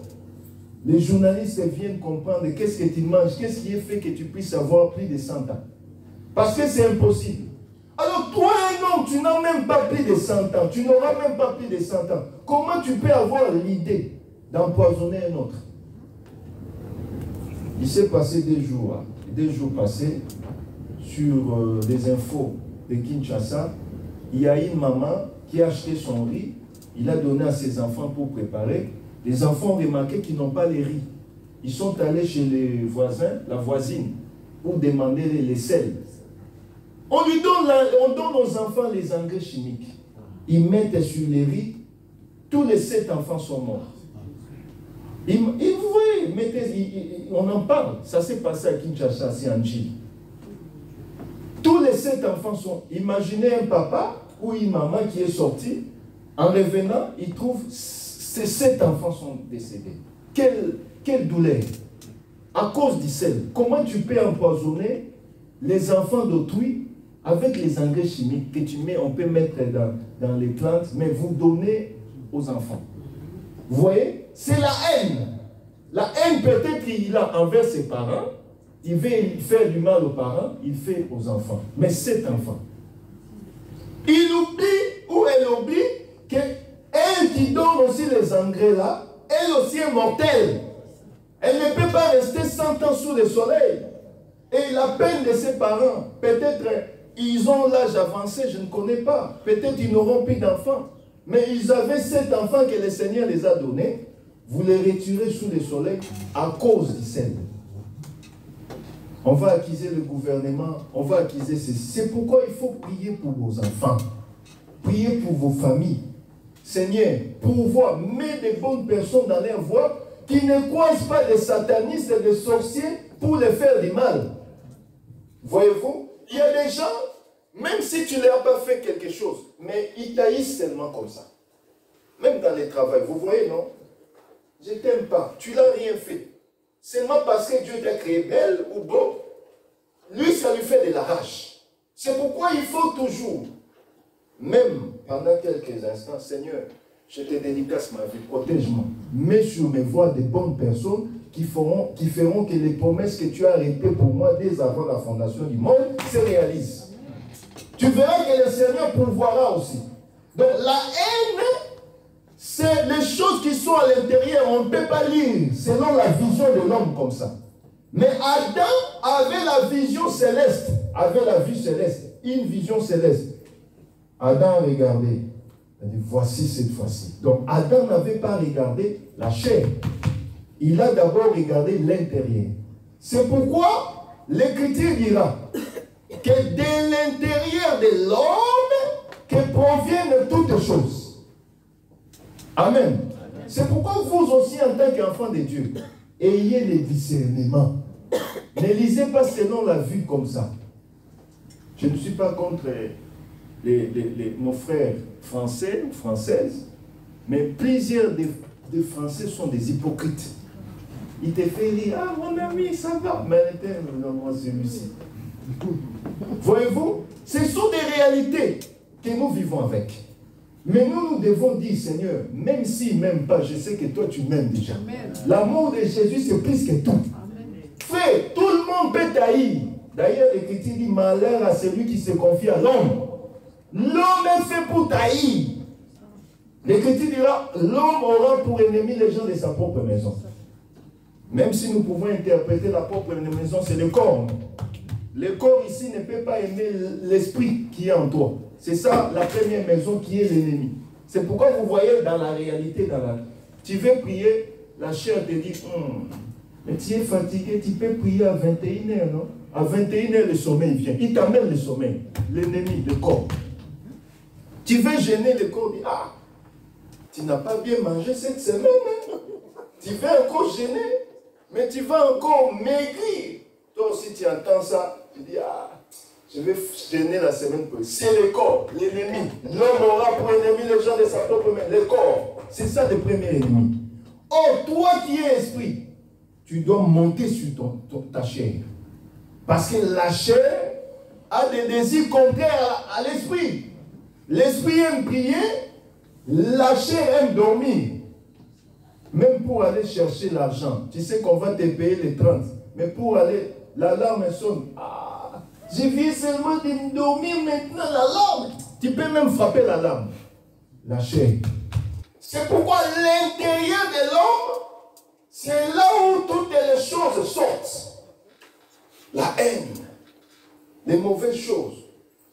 Les journalistes viennent comprendre qu'est-ce que tu manges, qu'est-ce qui est fait que tu puisses avoir plus de 100 ans. Parce que c'est impossible. Alors toi, un homme, tu n'as même pas plus de 100 ans, tu n'auras même pas plus de 100 ans. Comment tu peux avoir l'idée d'empoisonner un autre? Il s'est passé des jours passés sur les infos de Kinshasa. Il y a une maman qui a acheté son riz, il a donné à ses enfants pour préparer. Les enfants ont remarqué qu'ils n'ont pas les riz. Ils sont allés chez les voisins, la voisine, pour demander les sels. On donne aux enfants les engrais chimiques. Ils mettent sur les riz, tous les 7 enfants sont morts. On en parle, ça s'est passé à Kinshasa, c'est en Chine. Tous les 7 enfants sont... Imaginez un papa ou une maman qui est sorti, en revenant, il trouve ces 7 enfants sont décédés. Quelle douleur! À cause du sel. Comment tu peux empoisonner les enfants d'autrui avec les engrais chimiques que tu mets, on peut mettre dans les plantes, mais vous donnez aux enfants. Vous voyez? C'est la haine. La haine peut-être qu'il a envers ses parents. Il veut faire du mal aux parents, il fait aux enfants. Mais cet enfant, il oublie ou elle oublie qu'elle qui donne aussi les engrais là, elle aussi est mortelle. Elle ne peut pas rester 100 ans sous le soleil. Et la peine de ses parents, peut-être ils ont l'âge avancé, je ne connais pas. Peut-être ils n'auront plus d'enfants. Mais ils avaient 7 enfants que le Seigneur les a donnés. Vous les retirez sous le soleil à cause du sel. On va accuser le gouvernement, on va accuser ceci. C'est pourquoi il faut prier pour vos enfants. Priez pour vos familles. Seigneur, pourvois, mets des bonnes personnes dans leur voie qui ne croisent pas des satanistes et des sorciers pour les faire du mal. Voyez-vous, il y a des gens, même si tu ne leur as pas fait quelque chose, mais ils taillissent seulement comme ça. Même dans les travails, vous voyez, non? Je ne t'aime pas, tu n'as rien fait. Seulement parce que Dieu t'a créé belle ou beau, lui, ça lui fait de la rage. C'est pourquoi il faut toujours, même pendant quelques instants, Seigneur, je te dédicace ma vie, protège-moi. Mets sur mes voies des bonnes personnes qui feront que les promesses que tu as arrêtées pour moi dès avant la fondation du monde se réalisent. Tu verras que le Seigneur pourvoira aussi. Donc la haine, c'est les choses qui sont à l'intérieur, on ne peut pas lire selon la vision de l'homme comme ça. Mais Adam avait la vision céleste, avait la vue céleste, une vision céleste. Adam a regardé, il a dit voici cette fois-ci. Donc Adam n'avait pas regardé la chair, il a d'abord regardé l'intérieur. C'est pourquoi l'Écriture dira que de l'intérieur de l'homme que proviennent toutes choses. Amen. C'est pourquoi vous aussi, en tant qu'enfant de Dieu, ayez le discernement. Ne lisez pas selon la vue comme ça. Je ne suis pas contre nos frères français ou françaises, mais plusieurs des Français sont des hypocrites. Il te fait dire, ah mon ami, ça va, mais moi celui-ci. Voyez-vous, ce sont des réalités que nous vivons avec. Mais nous devons dire, Seigneur, même s'il ne m'aime pas, je sais que toi tu m'aimes déjà. L'amour de Jésus, c'est plus que tout. Frère, tout le monde peut tailler. D'ailleurs, l'Écriture dit, malheur à celui qui se confie à l'homme. L'homme est fait pour tailler. L'Écriture dira, l'homme aura pour ennemi les gens de sa propre maison. Même si nous pouvons interpréter la propre maison, c'est le corps. Le corps ici ne peut pas aimer l'esprit qui est en toi. C'est ça la première maison qui est l'ennemi. C'est pourquoi vous voyez dans la réalité, tu veux prier, la chair te dit, mais tu es fatigué, tu peux prier à 21h, non? À 21h, le sommeil vient. Il t'amène le sommeil, l'ennemi, le corps. Tu veux gêner le corps, dit, ah, tu n'as pas bien mangé cette semaine, hein? Tu veux encore gêner, mais tu vas encore maigrir. Toi aussi, tu entends ça, tu dis, ah, Je vais gêner la semaine prochaine. C'est le corps, l'ennemi. L'homme aura pour ennemi les gens de sa propre main. Le corps. C'est ça le premier ennemi. Or, toi qui es esprit, tu dois monter sur ta chair. Parce que la chair a des désirs contraires à l'esprit. L'esprit aime prier, la chair aime dormir. Même pour aller chercher l'argent. Tu sais qu'on va te payer les 30. Mais pour aller, l'alarme sonne. Ah, je viens seulement de dormir maintenant, l'alarme. Tu peux même frapper l'alarme. La chair. C'est pourquoi l'intérieur de l'homme, c'est là où toutes les choses sortent. La haine, les mauvaises choses.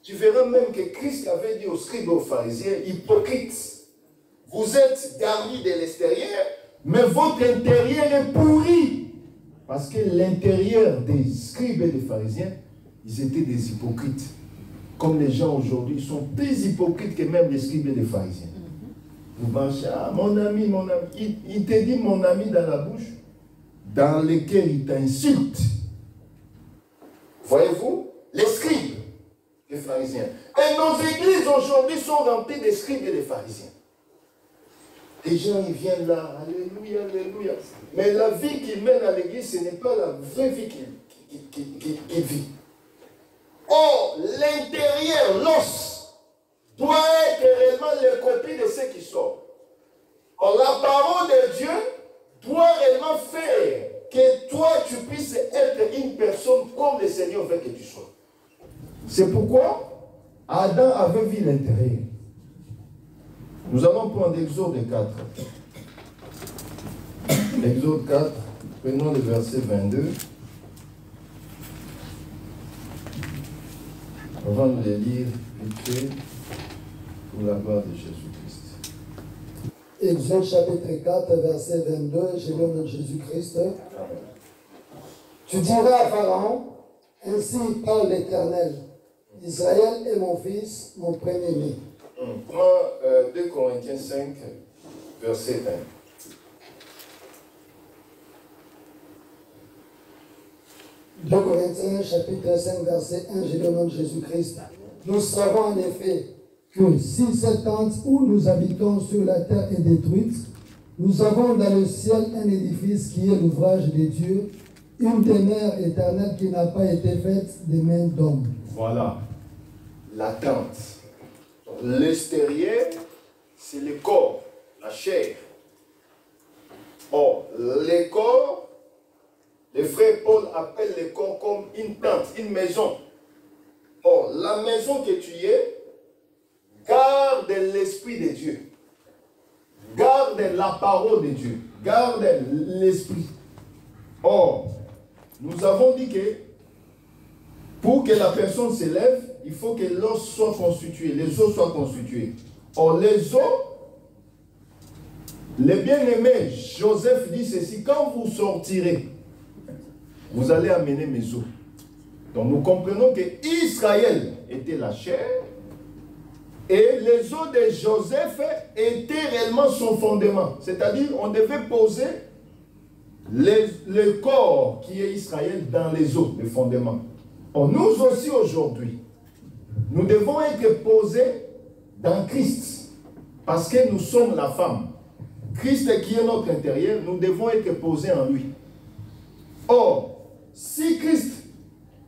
Tu verras même que Christ avait dit aux scribes et aux pharisiens, hypocrites, vous êtes garnis de l'extérieur, mais votre intérieur est pourri. Parce que l'intérieur des scribes et des pharisiens, ils étaient des hypocrites. Comme les gens aujourd'hui sont plus hypocrites que même les scribes et les pharisiens. Vous marchez, ah, mon ami, il te dit mon ami dans la bouche, dans lequel il t'insulte. Voyez-vous, les scribes, les pharisiens. Et nos églises aujourd'hui sont remplies des scribes et des pharisiens. Les gens, ils viennent là, alléluia, alléluia. Mais la vie qu'ils mènent à l'église, ce n'est pas la vraie vie qu'ils vivent. Or, l'intérieur, l'os, doit être réellement le copie de ce qui sort. Or, la parole de Dieu doit réellement faire que toi, tu puisses être une personne comme le Seigneur veut que tu sois. C'est pourquoi Adam avait vu l'intérieur. Nous allons prendre Exode 4. Exode 4, prenons le verset 22. On va nous le lire vite fait pour la gloire de Jésus-Christ. Exode chapitre 4, verset 22, je lis au nom de Jésus-Christ. Tu diras à Pharaon, ainsi parle l'Éternel, Israël est mon fils, mon premier-né. Prends 2 Corinthiens 5, verset 1. « 2 Corinthiens, chapitre 5, verset 1, je lis au nom de Jésus-Christ. Nous savons en effet que si cette tente où nous habitons sur la terre est détruite, nous avons dans le ciel un édifice qui est l'ouvrage de Dieu, une demeure éternelle qui n'a pas été faite des mains d'hommes. » Voilà, la tente. L'extérieur, c'est le corps, la chair. Or, le corps, le frère Paul appelle le corps comme une tente, une maison. Or, la maison que tu es, garde l'esprit de Dieu. Garde la parole de Dieu. Garde l'esprit. Or, nous avons dit que pour que la personne s'élève, il faut que l'os soit constitué, les os soient constitués. Or, les os, le bien-aimé Joseph dit ceci, quand vous sortirez, vous allez amener mes os. Donc, nous comprenons que Israël était la chair et les os de Joseph étaient réellement son fondement. C'est-à-dire, on devait poser le corps qui est Israël dans les os, le fondement. Or, nous aussi aujourd'hui, nous devons être posés dans Christ, parce que nous sommes la femme. Christ qui est notre intérieur, nous devons être posés en lui. Or, si Christ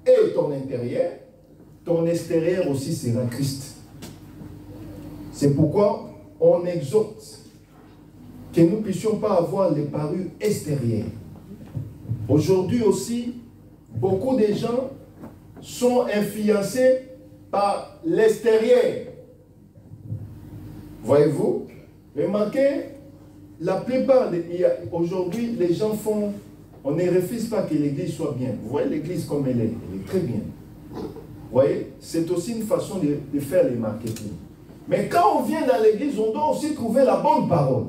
est ton intérieur, ton extérieur aussi sera Christ. C'est pourquoi on exhorte que nous ne puissions pas avoir les parures extérieures. Aujourd'hui aussi, beaucoup de gens sont influencés par l'extérieur. Voyez-vous? Remarquez, la plupart, aujourd'hui, les gens font, on ne refuse pas que l'église soit bien. Vous voyez l'église comme elle est très bien. Vous voyez? C'est aussi une façon de faire les marketing. Mais quand on vient dans l'église, on doit aussi trouver la bonne parole.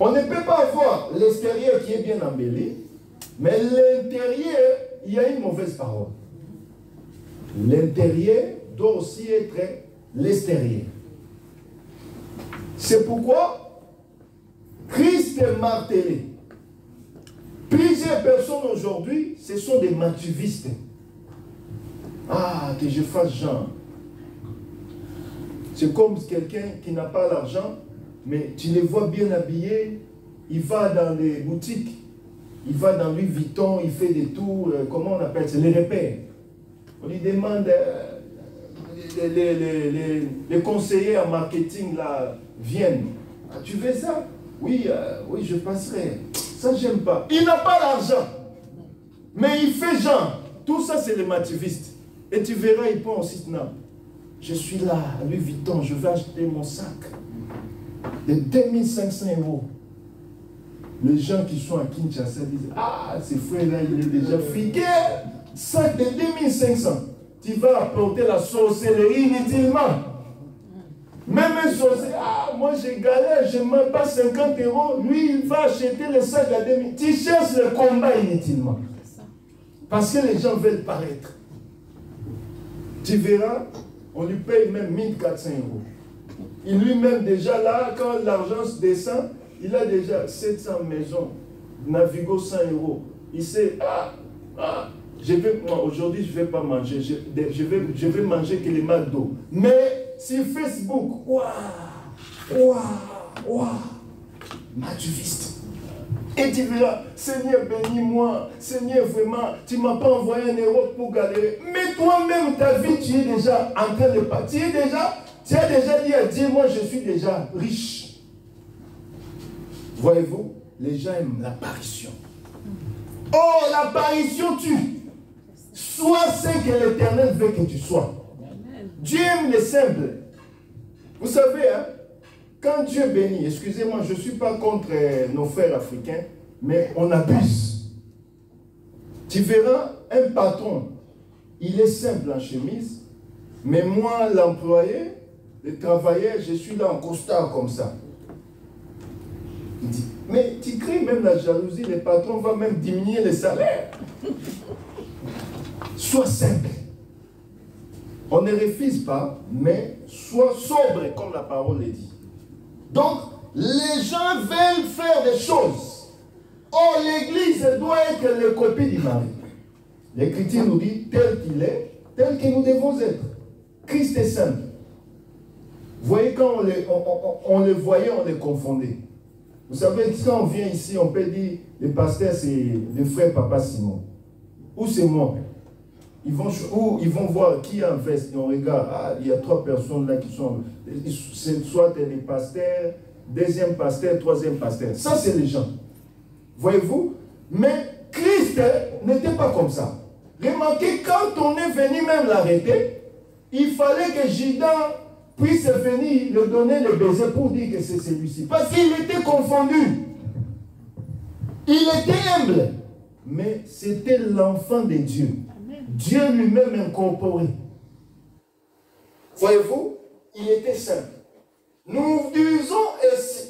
On ne peut pas avoir l'extérieur qui est bien embelli, mais l'intérieur, il y a une mauvaise parole. L'intérieur doit aussi être l'extérieur. C'est pourquoi Christ est martelé. Plusieurs personnes aujourd'hui, ce sont des martyristes. Ah, que je fasse genre. C'est comme quelqu'un qui n'a pas l'argent, mais tu les vois bien habillés, il va dans les boutiques, il va dans Louis Vuitton, il fait des tours, comment on appelle ça, les repères. On lui demande, les conseillers en marketing là viennent. Ah, tu veux ça? Oui, oui, je passerai. Ça, j'aime pas. Il n'a pas l'argent, mais il fait genre. Tout ça, c'est les mativistes. Et tu verras, il prend aussi Snap. Je suis là, à Louis Vuitton, je vais acheter mon sac de 2500 €. Les gens qui sont à Kinshasa disent, ah, ce frère-là, il est déjà friqué. Sac de 2500. Tu vas apporter la sorcellerie inutilement. Même un sorcier, ah, moi j'ai galère, je ne mets pas 50 €. Lui, il va acheter le sac à 2000. Tu cherches le combat inutilement. Parce que les gens veulent paraître. Tu verras, on lui paye même 1400 €. Il lui-même déjà là, quand l'argent se descend, il a déjà 700 maisons, Navigo 100 €. Il sait, aujourd'hui je ne vais pas manger, je vais manger que les McDo. Mais sur Facebook, mativiste. Et tu verras, Seigneur bénis-moi, Seigneur vraiment, tu ne m'as pas envoyé 1 € pour galérer. Mais toi-même, ta vie, tu es déjà en train de partir. Tu as déjà dit à Dieu, moi je suis déjà riche. Voyez-vous, les gens aiment l'apparition. Oh, l'apparition tue. Sois ce que l'Éternel veut que tu sois. Dieu aime les simples. Vous savez, hein, quand Dieu bénit, excusez-moi, je ne suis pas contre nos frères africains, mais on abuse. Tu verras un patron, il est simple en chemise, mais moi, l'employé, le travailleur, je suis là en costard comme ça. Il dit, mais tu crées même la jalousie, le patron va même diminuer les salaires. Sois simple. On ne refuse pas, mais sois sobre, comme la parole le dit. Donc, les gens veulent faire des choses. Oh, l'Église doit être le copie du mari. L'Écriture nous dit, tel qu'il est, tel que nous devons être. Christ est simple. Vous voyez, quand on les voyait, on les confondait. Vous savez, quand on vient ici, on peut dire, le pasteur, c'est le frère Papa Simon. Ou c'est moi. Ils vont voir qui est en veste. Et on regarde, ah, il y a 3 personnes là qui sont, soit les pasteurs, deuxième pasteur, troisième pasteur. Ça, c'est les gens. Voyez-vous? Mais Christ n'était pas comme ça. Remarquez, quand on est venu même l'arrêter, il fallait que Judas puisse venir lui donner le baiser pour dire que c'est celui-ci. Parce qu'il était confondu. Il était humble. Mais c'était l'enfant de Dieu. Dieu lui-même incorporé. Voyez-vous, il était simple. Nous disons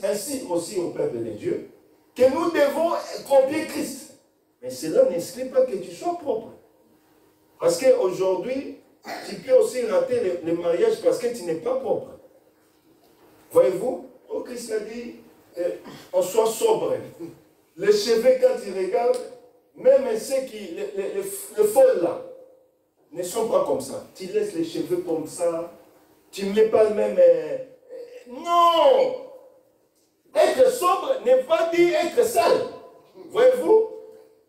ainsi aussi au peuple de Dieu que nous devons copier Christ. Mais cela n'exclut pas que tu sois propre. Parce qu'aujourd'hui, tu peux aussi rater le mariage parce que tu n'es pas propre. Voyez-vous, Christ a dit, on soit sobre. Les cheveux, quand tu regardes, même ceux qui, les folles là, ne sont pas comme ça. Tu laisses les cheveux comme ça, tu ne mets pas le même... non! Être sobre n'est pas dire être sale. Voyez-vous?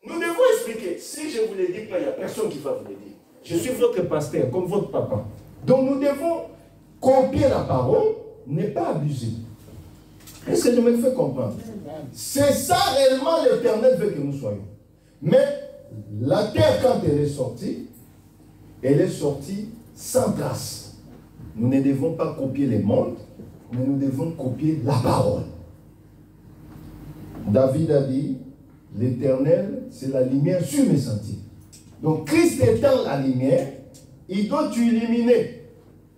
Nous devons expliquer. Si je ne vous le dis pas, il n'y a personne qui va vous le dire. Je suis votre pasteur, comme votre papa. Donc nous devons copier la parole, ne pas abuser. Est-ce que je me fais comprendre? C'est ça réellement l'Éternel veut que nous soyons. Mais la terre, quand elle est sortie sans trace. Nous ne devons pas copier les mondes, mais nous devons copier la parole. David a dit, l'Éternel, c'est la lumière sur mes sentiers. Donc Christ étant la lumière, il doit t'illuminer.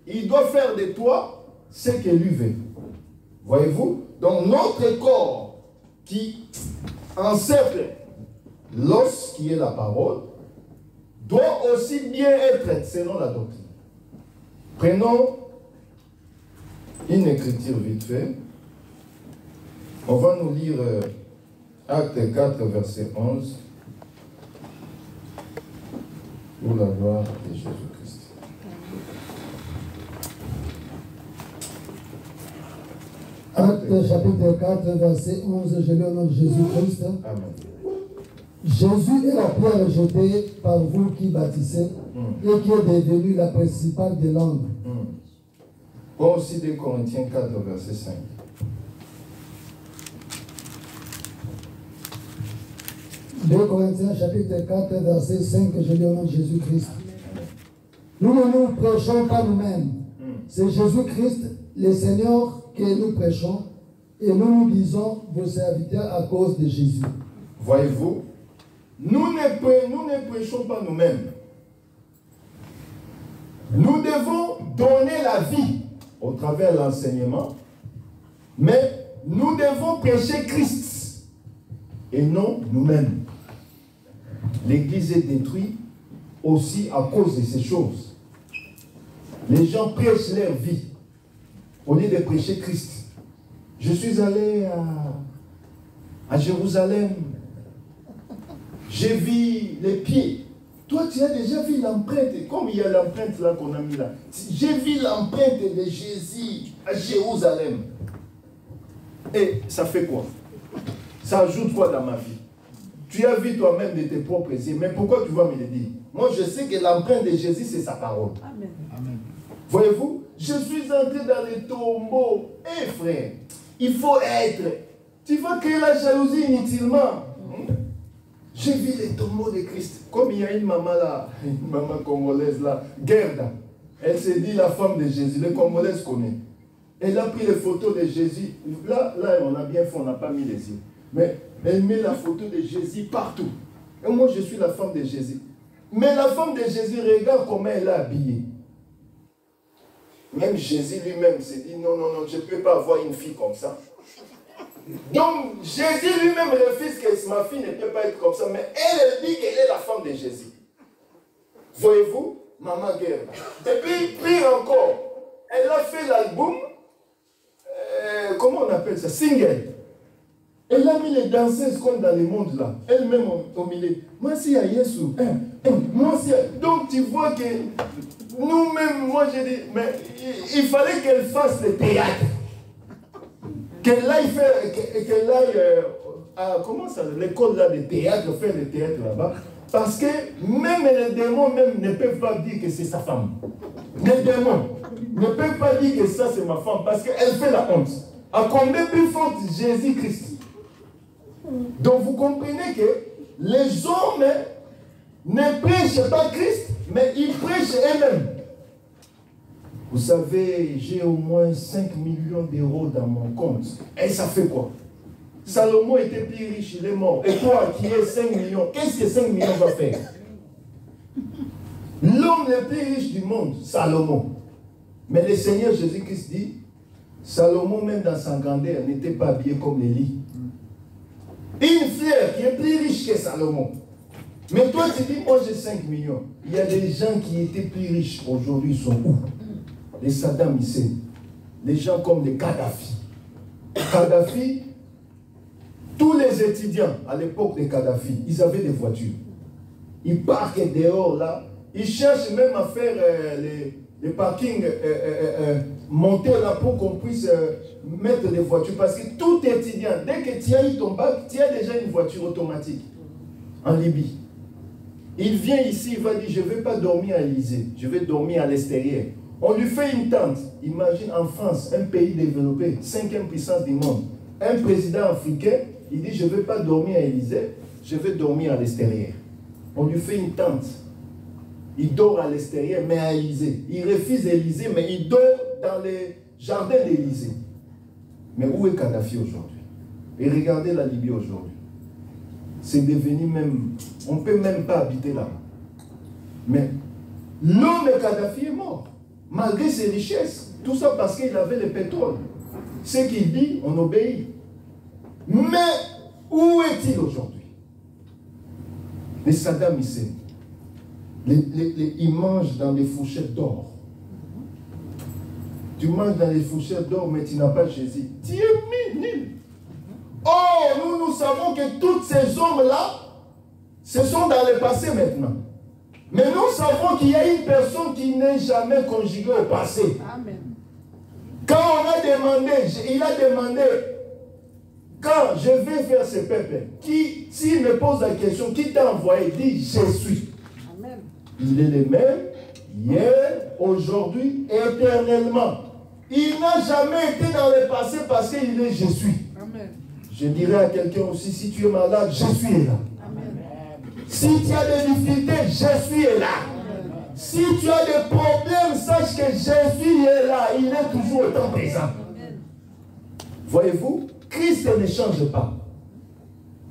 Il doit faire de toi ce que lui veut. Voyez-vous? Donc notre corps qui encercle l'os qui est la parole, doit aussi bien être selon la doctrine. Prenons une écriture vite fait. On va nous lire Acte 4, verset 11. Pour la gloire de Jésus-Christ. Actes chapitre 4, verset 11, je lis au nom de Jésus-Christ. Amen. Jésus est la pierre jetée par vous qui bâtissez et qui est devenue la principale des langues. Bon aussi 2 Corinthiens 4, verset 5. 2 Corinthiens chapitre 4, verset 5, je lis au nom de Jésus-Christ. Nous ne nous prêchons pas nous-mêmes. C'est Jésus-Christ, le Seigneur, que nous prêchons, et nous disons vos serviteurs à cause de Jésus. Voyez-vous, nous ne prêchons pas nous-mêmes. Nous devons donner la vie au travers de l'enseignement, mais nous devons prêcher Christ et non nous-mêmes. L'Église est détruite aussi à cause de ces choses. Les gens prêchent leur vie au lieu de prêcher Christ. Je suis allé à Jérusalem. J'ai vu les pieds. Toi, tu as déjà vu l'empreinte. Comme il y a l'empreinte là qu'on a mis là. J'ai vu l'empreinte de Jésus à Jérusalem. Et ça fait quoi? Ça ajoute quoi dans ma vie? Tu as vu toi-même de tes propres yeux. Mais pourquoi tu vas me le dire? Moi, je sais que l'empreinte de Jésus, c'est sa parole. Amen. Amen. Voyez-vous, je suis entré dans les tombeaux. Eh frère, il faut être. Tu vas créer la jalousie inutilement. J'ai vu les tombeaux de Christ. Comme il y a une maman là, une maman congolaise là, Gerda. Elle s'est dit la femme de Jésus. Les Congolaises connaissent. Elle a pris les photos de Jésus. Là, on a bien fait, on n'a pas mis les yeux. Mais elle met la photo de Jésus partout. Et moi, je suis la femme de Jésus. Mais la femme de Jésus, regarde comment elle est habillée. Même Jésus lui-même s'est dit, non, je ne peux pas avoir une fille comme ça. Donc, Jésus lui-même refuse que ma fille ne peut pas être comme ça, mais elle dit qu'elle est la femme de Jésus. Voyez-vous, maman guerre. Et puis, pire encore, elle a fait l'album, comment on appelle ça, single. Elle a mis les danseuses comme dans le monde là, elle-même au milieu. Moi, si à Yesu, moi, si donc, tu vois que nous-mêmes, moi, j'ai dit, mais il fallait qu'elle fasse le théâtre. Qu'elle aille faire, à comment ça, l'école là de théâtre, faire le théâtre là-bas. Parce que même les démons même ne peuvent pas dire que c'est sa femme. Les démons ne peuvent pas dire que ça c'est ma femme parce qu'elle fait la honte. À combien plus forte Jésus-Christ. Donc vous comprenez que les hommes ne prêchent pas Christ, mais ils prêchent eux-mêmes. Vous savez, j'ai au moins 5 millions d'euros dans mon compte. Et ça fait quoi? Salomon était plus riche, il est mort. Et toi qui es 5 millions, qu'est-ce que 5 millions va faire? L'homme le plus riche du monde, Salomon. Mais le Seigneur Jésus-Christ dit, Salomon même dans sa grandeur n'était pas habillé comme Élie. Une fière qui est plus riche que Salomon. Mais toi tu dis, moi j'ai 5 millions. Il y a des gens qui étaient plus riches aujourd'hui, sont où? Les Saddam Hussein, les gens comme les Kadhafi. Kadhafi, tous les étudiants à l'époque de Kadhafi, ils avaient des voitures. Ils parquent dehors là. Ils cherchent même à faire les parkings monter là pour qu'on puisse mettre des voitures. Parce que tout étudiant, dès que tu as eu ton bac, tu as déjà une voiture automatique en Libye. Il vient ici, il va dire, je ne vais pas dormir à l'Élysée, je vais dormir à l'extérieur. On lui fait une tente. Imagine en France, un pays développé, 5e puissance du monde. Un président africain, il dit, je ne vais pas dormir à l'Élysée, je vais dormir à l'extérieur. On lui fait une tente. Il dort à l'extérieur, mais à l'Élysée. Il refuse l'Élysée, mais il dort dans les jardins de l'Élysée. Mais où est Kadhafi aujourd'hui? Et regardez la Libye aujourd'hui. C'est devenu même... On ne peut même pas habiter là. Mais l'homme de Kadhafi est mort. Malgré ses richesses. Tout ça parce qu'il avait le pétrole. Ce qu'il dit, on obéit. Mais où est-il aujourd'hui? Les Saddam Hussein. Ils mangent dans des fourchettes d'or. Tu manges dans les fourchettes d'or, mais tu n'as pas Jésus. Tu es nul. Oh, nous savons que tous ces hommes-là, ce sont dans le passé maintenant. Mais nous savons qu'il y a une personne qui n'est jamais conjuguée au passé. Amen. Quand on a demandé, il a demandé, quand je vais faire ce peuple, s'il me pose la question, qui t'a envoyé, dit je suis. Amen. Il est le même, hier, aujourd'hui, éternellement. Il n'a jamais été dans le passé parce qu'il est je suis. Amen. Je dirais à quelqu'un aussi, si tu es malade, je suis là. Amen. Si tu as des difficultés, je suis là. Si tu as des problèmes, sache que Jésus est là. Il est toujours autant présent. Voyez-vous, Christ ne change pas.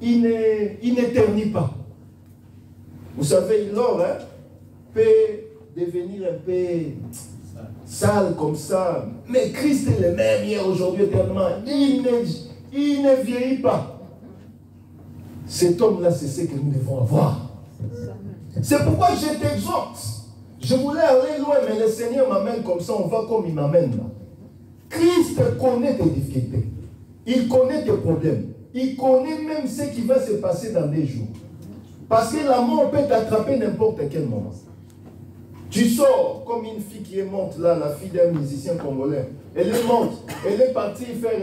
Il n'éternit pas. Vous savez, l'or peut devenir un peu sale comme ça. Mais Christ est le même hier, aujourd'hui, éternellement. Il ne vieillit pas. Cet homme-là, c'est ce que nous devons avoir. C'est pourquoi je t'exhorte. Je voulais aller loin, mais le Seigneur m'amène comme ça, on va comme il m'amène là. Christ connaît tes difficultés. Il connaît tes problèmes. Il connaît même ce qui va se passer dans des jours. Parce que la mort peut t'attraper n'importe quel moment. Tu sors comme une fille qui est morte là, la fille d'un musicien congolais. Elle est morte. Elle est partie faire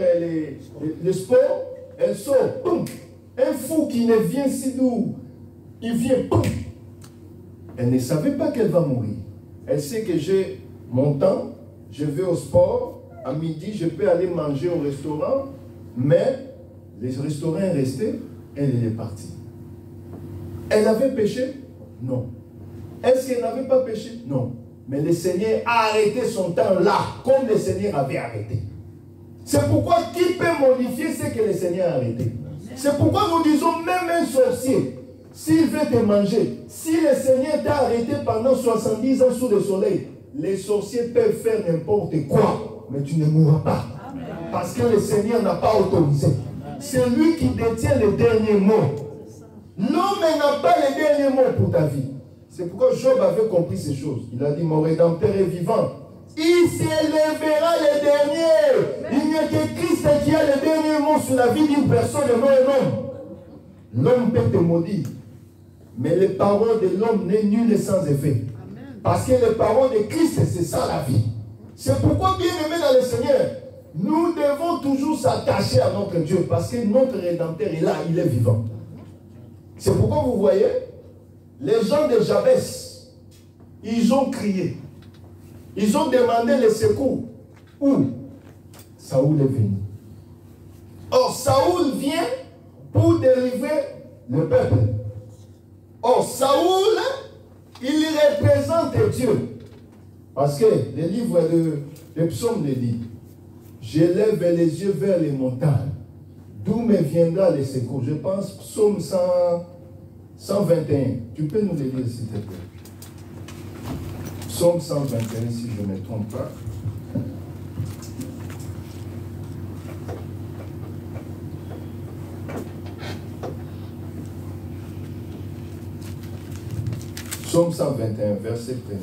le sport. Elle sort. Boum. Un fou qui ne vient si d'où. Il vient. Boum. Elle ne savait pas qu'elle va mourir. Elle sait que j'ai mon temps. Je vais au sport. À midi, je peux aller manger au restaurant. Mais le restaurant est resté. Elle est partie. Elle avait péché? Non. Est-ce qu'elle n'avait pas péché? Non. Mais le Seigneur a arrêté son temps là, comme le Seigneur avait arrêté. C'est pourquoi qui peut modifier ce que le Seigneur a arrêté? C'est pourquoi nous disons, même un sorcier, s'il veut te manger, si le Seigneur t'a arrêté pendant 70 ans sous le soleil, les sorciers peuvent faire n'importe quoi, mais tu ne mourras pas. Parce que le Seigneur n'a pas autorisé. C'est lui qui détient le dernier mot. L'homme n'a pas le dernier mot pour ta vie. C'est pourquoi Job avait compris ces choses. Il a dit, mon Rédempteur est vivant. Il s'élèvera le dernier. Il n'y a que Christ qui a le dernier mot sur la vie d'une personne et non un homme. L'homme peut te maudire. Mais les paroles de l'homme n'est nul sans effet. Parce que les paroles de Christ, c'est ça la vie. C'est pourquoi, bien aimé dans le Seigneur, nous devons toujours s'attacher à notre Dieu. Parce que notre Rédempteur est là, il est vivant. C'est pourquoi vous voyez, les gens de Jabès, ils ont crié. Ils ont demandé le secours. Où? Saoul est venu. Or, Saoul vient pour délivrer le peuple. Or, Saoul, il représente Dieu. Parce que le livre de Psaume le dit, j'élève les yeux vers les montagnes. D'où me viendra le secours? Je pense Psaume 121. Tu peux nous le lire, s'il te plaît. Psaume 121, si je ne me trompe pas. Psaume 121, verset 1er.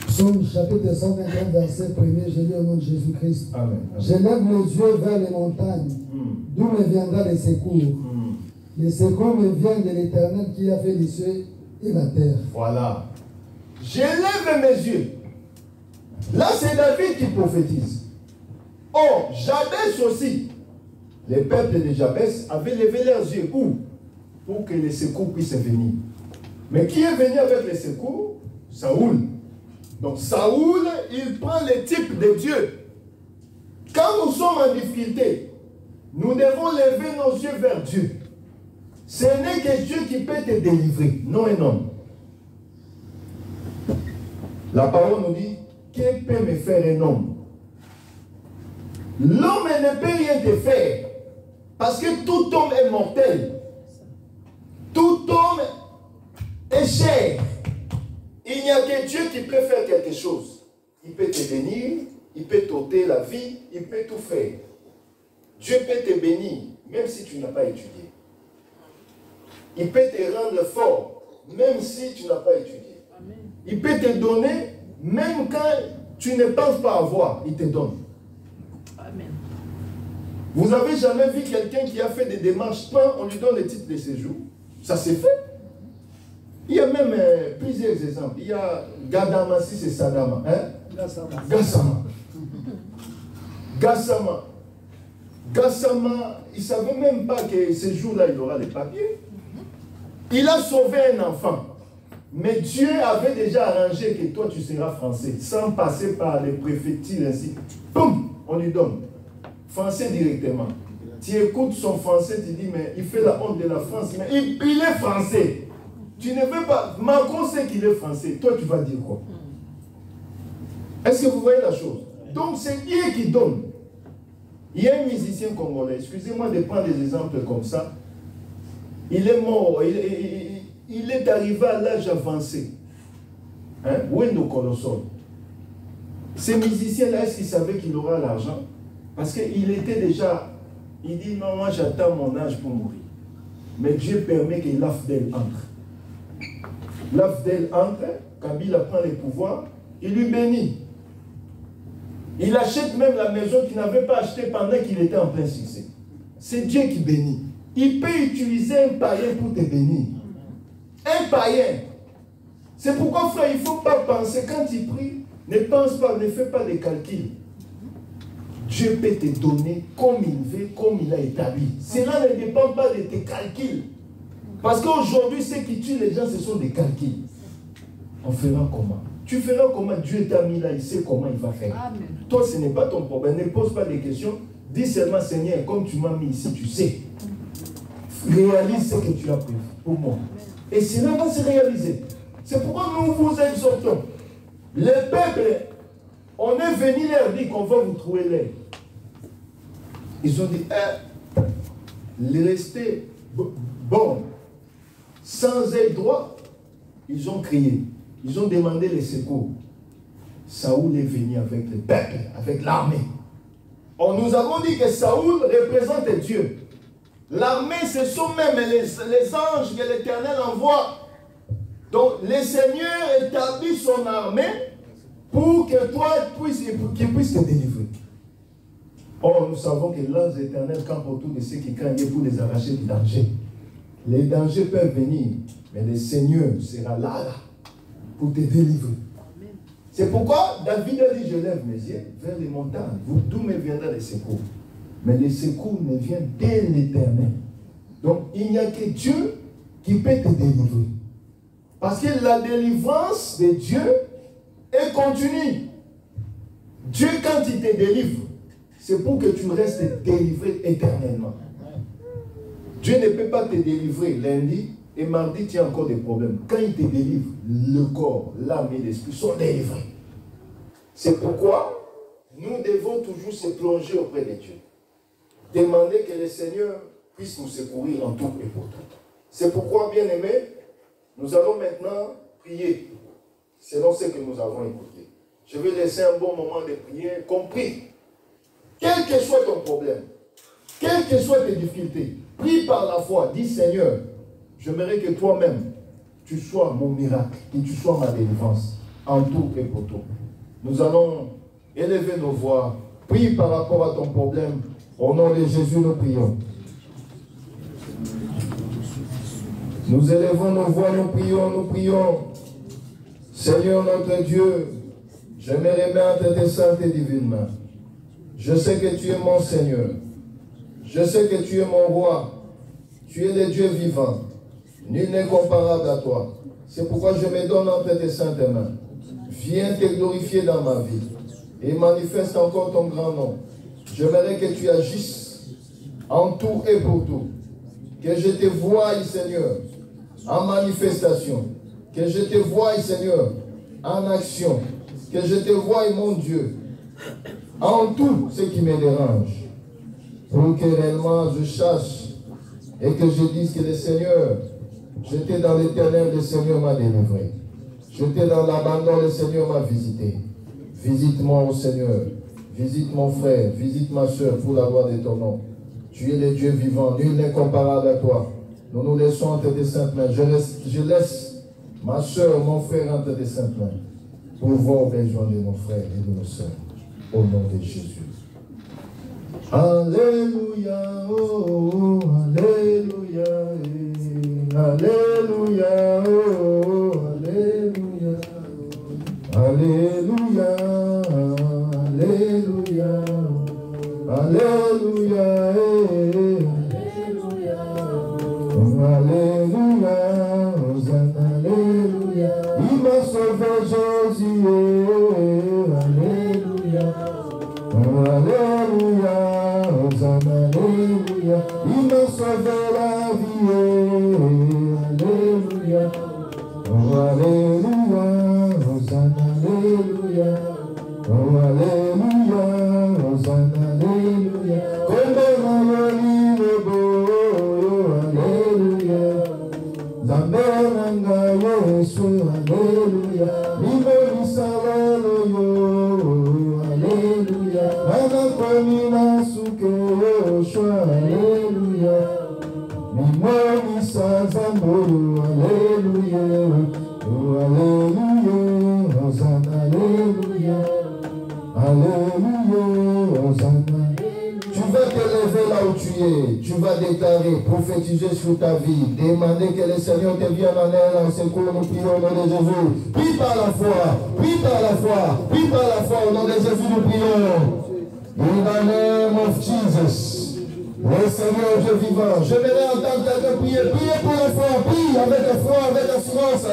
Psaume chapitre 121, verset 1er, je lis au nom de Jésus-Christ. Amen. J'élève les yeux vers les montagnes, d'où me viendra le secours. Le secours me vient de l'Éternel qui a fait les cieux et la terre. Voilà. J'élève mes yeux. Là, c'est David qui prophétise. Oh, Jabès aussi. Les peuples de Jabès avaient levé leurs yeux. Où? Pour que les secours puissent venir. Mais qui est venu avec les secours? Saoul. Donc Saoul, il prend le type de Dieu. Quand nous sommes en difficulté, nous devons lever nos yeux vers Dieu. Ce n'est que Dieu qui peut te délivrer, non un homme. La parole nous dit, que peut me faire un homme? L'homme ne peut rien te faire. Parce que tout homme est mortel. Tout homme est chair. Il n'y a que Dieu qui peut faire quelque chose. Il peut te bénir, il peut t'ôter la vie, il peut tout faire. Dieu peut te bénir, même si tu n'as pas étudié. Il peut te rendre fort, même si tu n'as pas étudié. Il peut te donner, même quand tu ne penses pas avoir, il te donne. Amen. Vous n'avez jamais vu quelqu'un qui a fait des démarches, on lui donne le titre de séjour? Ça s'est fait. Il y a même même plusieurs exemples. Il y a Gadama, si c'est Sadama. Hein? Gassama. Gassama. Gassama, il ne savait même pas que ce jour-là, il aura les papiers. Il a sauvé un enfant. Mais Dieu avait déjà arrangé que toi, tu seras français, sans passer par les préfectures ainsi. Boum, on lui donne. Français directement. Tu écoutes son français, tu dis, mais il fait la honte de la France, mais il est français. Tu ne veux pas. Macron sait qu'il est français. Toi, tu vas dire quoi? Est-ce que vous voyez la chose? Donc, c'est Dieu qui donne. Il y a un musicien congolais, excusez-moi de prendre des exemples comme ça. Il est mort, il est arrivé à l'âge avancé. Hein? Wendo Colossol. Ces musiciens-là, est-ce qu'ils savaient qu'il aura l'argent? Parce qu'il était déjà, il dit non, moi j'attends mon âge pour mourir. Mais Dieu permet que l'Afdel entre. L'Afdel entre, Kabila prend les pouvoirs, il lui bénit. Il achète même la maison qu'il n'avait pas achetée pendant qu'il était en plein succès. C'est Dieu qui bénit. Il peut utiliser un païen pour te bénir. Un païen. C'est pourquoi, frère, il ne faut pas penser, quand il prie, ne pense pas, ne fais pas des calculs. Dieu peut te donner comme il veut, comme il a établi. Cela ne dépend pas de tes calculs. Parce qu'aujourd'hui, ce qui tue les gens, ce sont des calculs. On fera comment? Tu feras comment? Dieu t'a mis là, il sait comment il va faire. Amen. Toi, ce n'est pas ton problème. Ne pose pas des questions. Dis seulement, Seigneur, comme tu m'as mis ici, tu sais. Réalise ce que tu as prévu pour moi. Et cela va se réaliser. C'est pourquoi nous vous exhortons. Le peuple, on est venu leur dire qu'on va vous trouver l'air. Ils ont dit, rester bon, sans aide droit, ils ont crié. Ils ont demandé les secours. Saoul est venu avec le peuple, avec l'armée. Nous avons dit que Saoul représente Dieu. L'armée, ce sont même les anges que l'Éternel envoie. Donc, le Seigneur établit son armée pour que toi, qu'il puisse te délivrer. Or, nous savons que l'ange éternel campe autour de ceux qui craignent pour les arracher du danger. Les dangers peuvent venir, mais le Seigneur sera là pour te délivrer. C'est pourquoi David a dit, je lève mes yeux vers les montagnes, d'où me viendra les secours. Mais les secours me viennent de l'Éternel. Donc, il n'y a que Dieu qui peut te délivrer. Parce que la délivrance de Dieu est continue. Dieu, quand il te délivre, c'est pour que tu restes délivré éternellement. Dieu ne peut pas te délivrer lundi et mardi, tu as encore des problèmes. Quand il te délivre, le corps, l'âme et l'esprit sont délivrés. C'est pourquoi nous devons toujours se plonger auprès de Dieu. Demander que le Seigneur puisse nous secourir en tout et pour tout. C'est pourquoi, bien aimés, nous allons maintenant prier selon ce que nous avons écouté. Je vais laisser un bon moment de prière, compris. Quel que soit ton problème, quelles que soient tes difficultés, prie par la foi, dis Seigneur, j'aimerais que toi-même, tu sois mon miracle, que tu sois ma délivrance, en tout et pour tout. Nous allons élever nos voix, prie par rapport à ton problème. Au nom de Jésus, nous prions. Nous élevons nos voix, nous prions. Seigneur notre Dieu, je me remets entre tes saintes et divines mains. Je sais que tu es mon Seigneur. Je sais que tu es mon roi. Tu es le Dieu vivant. Nul n'est comparable à toi. C'est pourquoi je me donne entre tes saintes mains. Viens te glorifier dans ma vie et manifeste encore ton grand nom. J'aimerais que tu agisses en tout et pour tout. Que je te voie, Seigneur, en manifestation. Que je te voie, Seigneur, en action. Que je te voie, mon Dieu, en tout ce qui me dérange. Pour que réellement je cherche et que je dise que le Seigneur, j'étais dans l'éternel, le Seigneur m'a délivré. J'étais dans l'abandon, le Seigneur m'a visité. Visite-moi, ô Seigneur. Visite mon frère, visite ma soeur pour la gloire de ton nom. Tu es le Dieu vivant, nul n'est comparable à toi. Nous nous laissons entre tes saintes mains. Je laisse ma soeur, mon frère entre tes saintes mains pour voir aux besoins de nos frères et de nos soeurs. Au nom de Jésus. Alléluia, oh, alléluia, alléluia, oh, Alléluia. Il m'a sauvé la vie. Alléluia. Oh, Alléluia. Hosanna, Alléluia. Oh, Alléluia. Hosanna, Alléluia. Alléluia. Zamberanga Yesu, Alléluia. Alléluia. Anakomina suke Yoshua, Alléluia. Mimoni sazamboyo, Alléluia. Oh, Alléluia. Hosanna, Alléluia. Alléluia. Hosanna. Tu vas te lever là où tu es, tu vas déclarer, prophétiser sur ta vie, demander que le Seigneur te vienne en aide, en secours, nous prions au nom de Jésus. Prie par la foi, prie par la foi, prie par la foi, au nom de Jésus nous prions. In the name of Jesus, le Seigneur Dieu vivant, je vais entendre quelqu'un prier, priez pour la foi, prie avec la foi, avec assurance.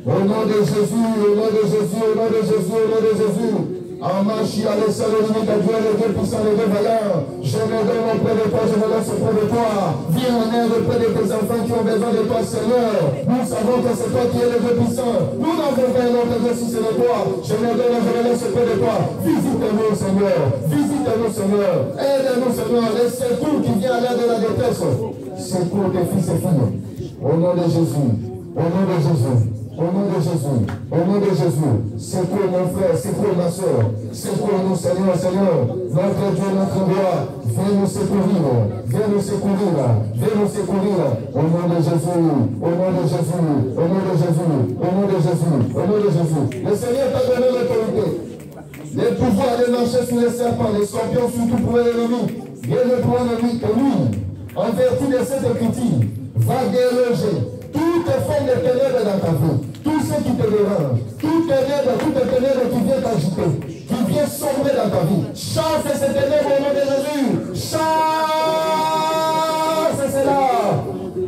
Au nom de Jésus, au nom de Jésus, au nom de Jésus, au nom de Jésus. En marche, à l'essai de l'unique à Dieu, le Dieu puissant, le Dieu vaillant. Je me donne auprès de toi, je me laisse auprès de toi. Viens en aide auprès de tes enfants qui ont besoin de toi, Seigneur. Nous savons que c'est toi qui es le Dieu puissant. Nous n'avons pas un autre Dieu si c'est de toi. Je me donne, je me laisse auprès de toi. Visite-nous, Seigneur. Visite-nous, Seigneur. Aide-nous, Seigneur. Les secours qui viennent à l'aide de la détresse. Secours tes fils et filles. Au nom de Jésus. Au nom de Jésus. Au nom de Jésus, au nom de Jésus, secours mon frère, secours ma soeur, secours nous Seigneur, Seigneur, notre Dieu, notre roi, viens nous secourir, viens nous secourir, viens nous secourir, au nom de Jésus, au nom de Jésus, au nom de Jésus, au nom de Jésus, au nom de Jésus. Le Seigneur t'a donné l'autorité, les pouvoirs de marcher sur les serpents, les scorpions, surtout pour l'ennemi, bien le pour l'ennemi que lui, en vertu de cette écriture, va déloger toutes les formes de ténèbres dans ta vie, tout ce qui te dérange, toutes les ténèbres qui viennent t'agiter, qui viennent sombrer dans ta vie. Chasse ces ténèbres au nom de Jésus. Chasse cela.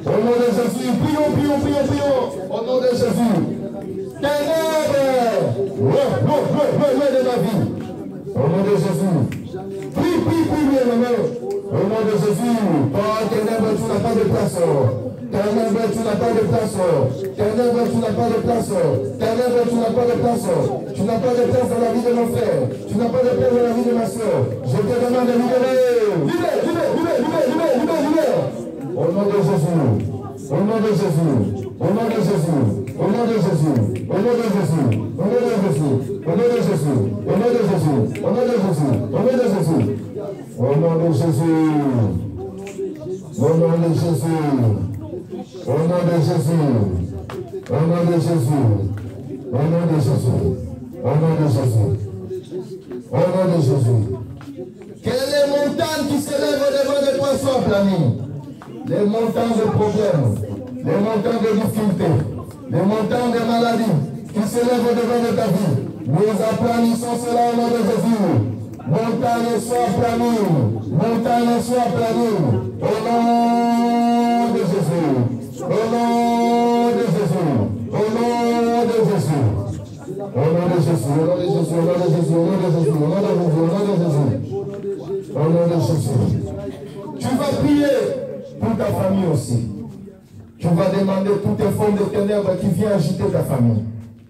Au nom de Jésus. Prions, prions, prions, prions. Au nom de Jésus. Ténèbres. Loin de ma vie. Au nom de Jésus. Prie, prie, prie, bien-aimé. Au nom de Jésus. Par ténèbres, tu n'as pas de place. Ténèbres, tu n'as pas de place. Ténèbres, tu n'as pas de place. Ténèbres, tu n'as pas de place. Tu n'as pas de place dans la vie de mon frère. Tu n'as pas de place dans la vie de ma soeur. Je te demande de libérer. Libère, libère, libère, libère, libère, libère, libère. Au nom de Jésus. Au nom de Jésus. Au nom de Jésus. Au nom de Jésus. Au nom de Jésus. Au nom de Jésus. Au nom de Jésus. Au nom de Jésus. Au nom de Jésus. Au nom de Jésus. Au nom de Jésus. Au nom de Jésus. Au nom de Jésus, au nom de Jésus, au nom de Jésus, au nom de Jésus, au nom de Jésus. Que les montagnes qui s'élèvent devant de toi soient aplanies. Les montagnes de problèmes, les montagnes de difficultés, les montagnes de maladies qui s'élèvent devant de ta vie. Nous aplanissons cela au nom de Jésus. Montagne soit aplanie, montagne soit aplanie. Au nom de Jésus. Au nom de Jésus, au nom de Jésus, au nom de Jésus, au nom de Jésus, au nom de Jésus, au nom de Jésus, au nom de Jésus, au nom de Jésus. Tu vas prier pour ta famille aussi. Tu vas demander toutes les formes de ténèbres qui viennent agiter ta famille.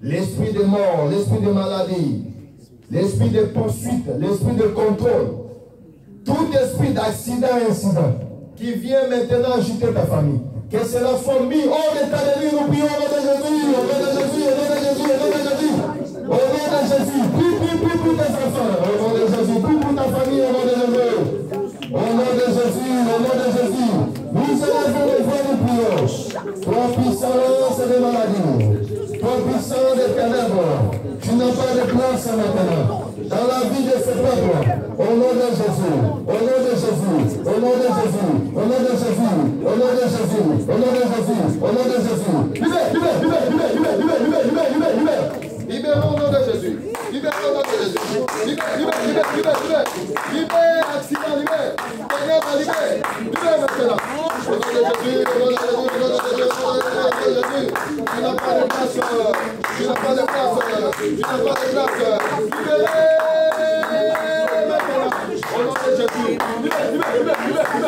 L'esprit de mort, l'esprit de maladie, l'esprit de poursuite, l'esprit de contrôle, tout esprit d'accident et incident qui vient maintenant agiter ta famille. Que cela soit mis hors d'état de vie, nous prions au nom de Jésus, au nom de Jésus, au nom de Jésus, au nom de Jésus, au nom de Jésus, prie, prie, prie pour tes enfants, au nom de Jésus, prie pour ta famille, au nom de Jésus, au nom de Jésus, au nom de Jésus, nous élevons les voix, nous prions, toi puissance des maladies, toi puissance des ténèbres, tu n'as pas de place maintenant, dans la vie de ce peuple, au nom de Jésus, au nom de Jésus, au nom de Jésus, au nom de Jésus, au nom de Jésus, au nom de Jésus, au nom de Jésus. Libère, libère, libère, libère, libère, libère, libère, libère, libère, libère. Libère au nom de Jésus. Libère au nom de Jésus. Libère, libère, libère, libère, libère. Libère, accident, libère. Ténèbres, libère. Libère maintenant. Au nom de Jésus, au nom de Jésus, au nom de Jésus, au nom de Jésus. Tu n'as pas de place. Tu n'as pas de place. Tu n'as pas de place. Libérez maintenant. Au nom de Jésus. Libère, libère, libère, libère, libère.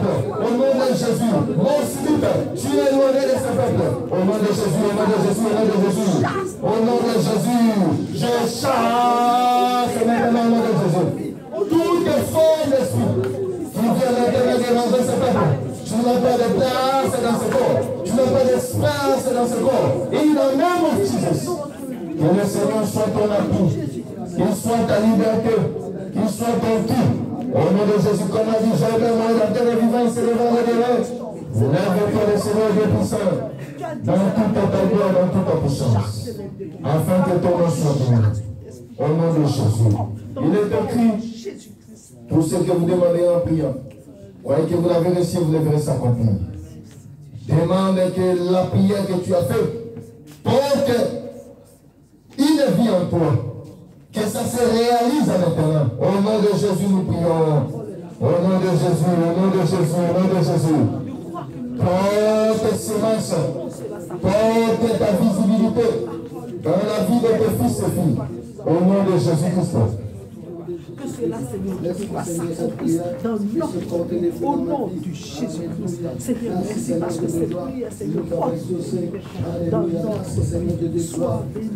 peuple. Au nom de Jésus. Mon slip, tu es éloigné de ce peuple. Au nom de Jésus, au nom de Jésus, au nom de Jésus. Au nom de Jésus, je chasse maintenant au nom de Jésus. Toutes les formes d'esprit qui viennent déranger ce peuple. Tu n'as pas de place dans ce corps. Tu n'as pas d'espace dans ce corps. In the name of Jesus. Que le Seigneur soit ton appui. Qu'il soit ta liberté. Qu'il soit ton tout. Au nom de Jésus, comme a dit Joël, la terre vivant, il s'élèvera de l'œuf. Lève-toi le Seigneur Dieu puissant. Dans toute ta gloire, dans toute ta puissance. Afin que ton nom soit béni. Au nom de Jésus. Il est écrit, tout ce que vous demandez en priant, voyez que vous l'avez reçu, vous devrez s'accomplir. Demande que la prière que tu as faite porte une vie en toi. Que ça se réalise maintenant. Au nom de Jésus, nous prions. Au nom de Jésus, au nom de Jésus, au nom de Jésus. Porte semence. Porte ta visibilité dans la vie de tes fils et filles. Au nom de Jésus-Christ. Que cela, Seigneur, soit s'accomplir dans notre au nom de Jésus-Christ. Seigneur, merci parce que cette prière, Seigneur, porte dans notre Seigneur de soit béni,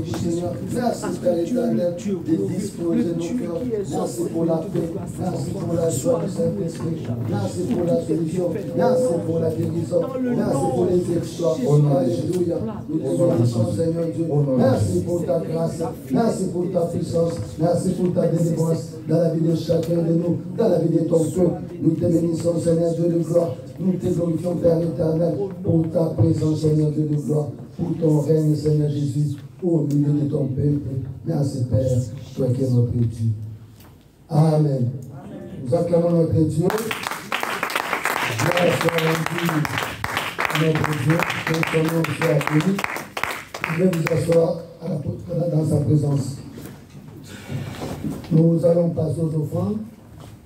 Seigneur. Merci, Père éternel, de disposer nos cœurs. Merci pour la paix. Merci pour la joie du Saint-Esprit. Merci pour la solution. Merci pour la guérison. Merci pour les exploits. Alléluia. Nous te remercions, Seigneur Dieu. Merci pour ta grâce. Merci pour ta puissance. Merci pour ta délivrance dans la vie de chacun de nous, dans la vie de ton peuple. Nous te bénissons, Seigneur Dieu de gloire. Nous te glorifions, Père éternel, pour ta présence, Seigneur Dieu de gloire, pour ton règne, Seigneur Jésus, au milieu de ton peuple. Merci, Père, toi qui es notre Dieu. Amen. Nous acclamons notre Dieu. Grâce à notre Dieu, que son nom soit béni. Je vais vous asseoir dans sa présence. Nous allons passer aux offrandes.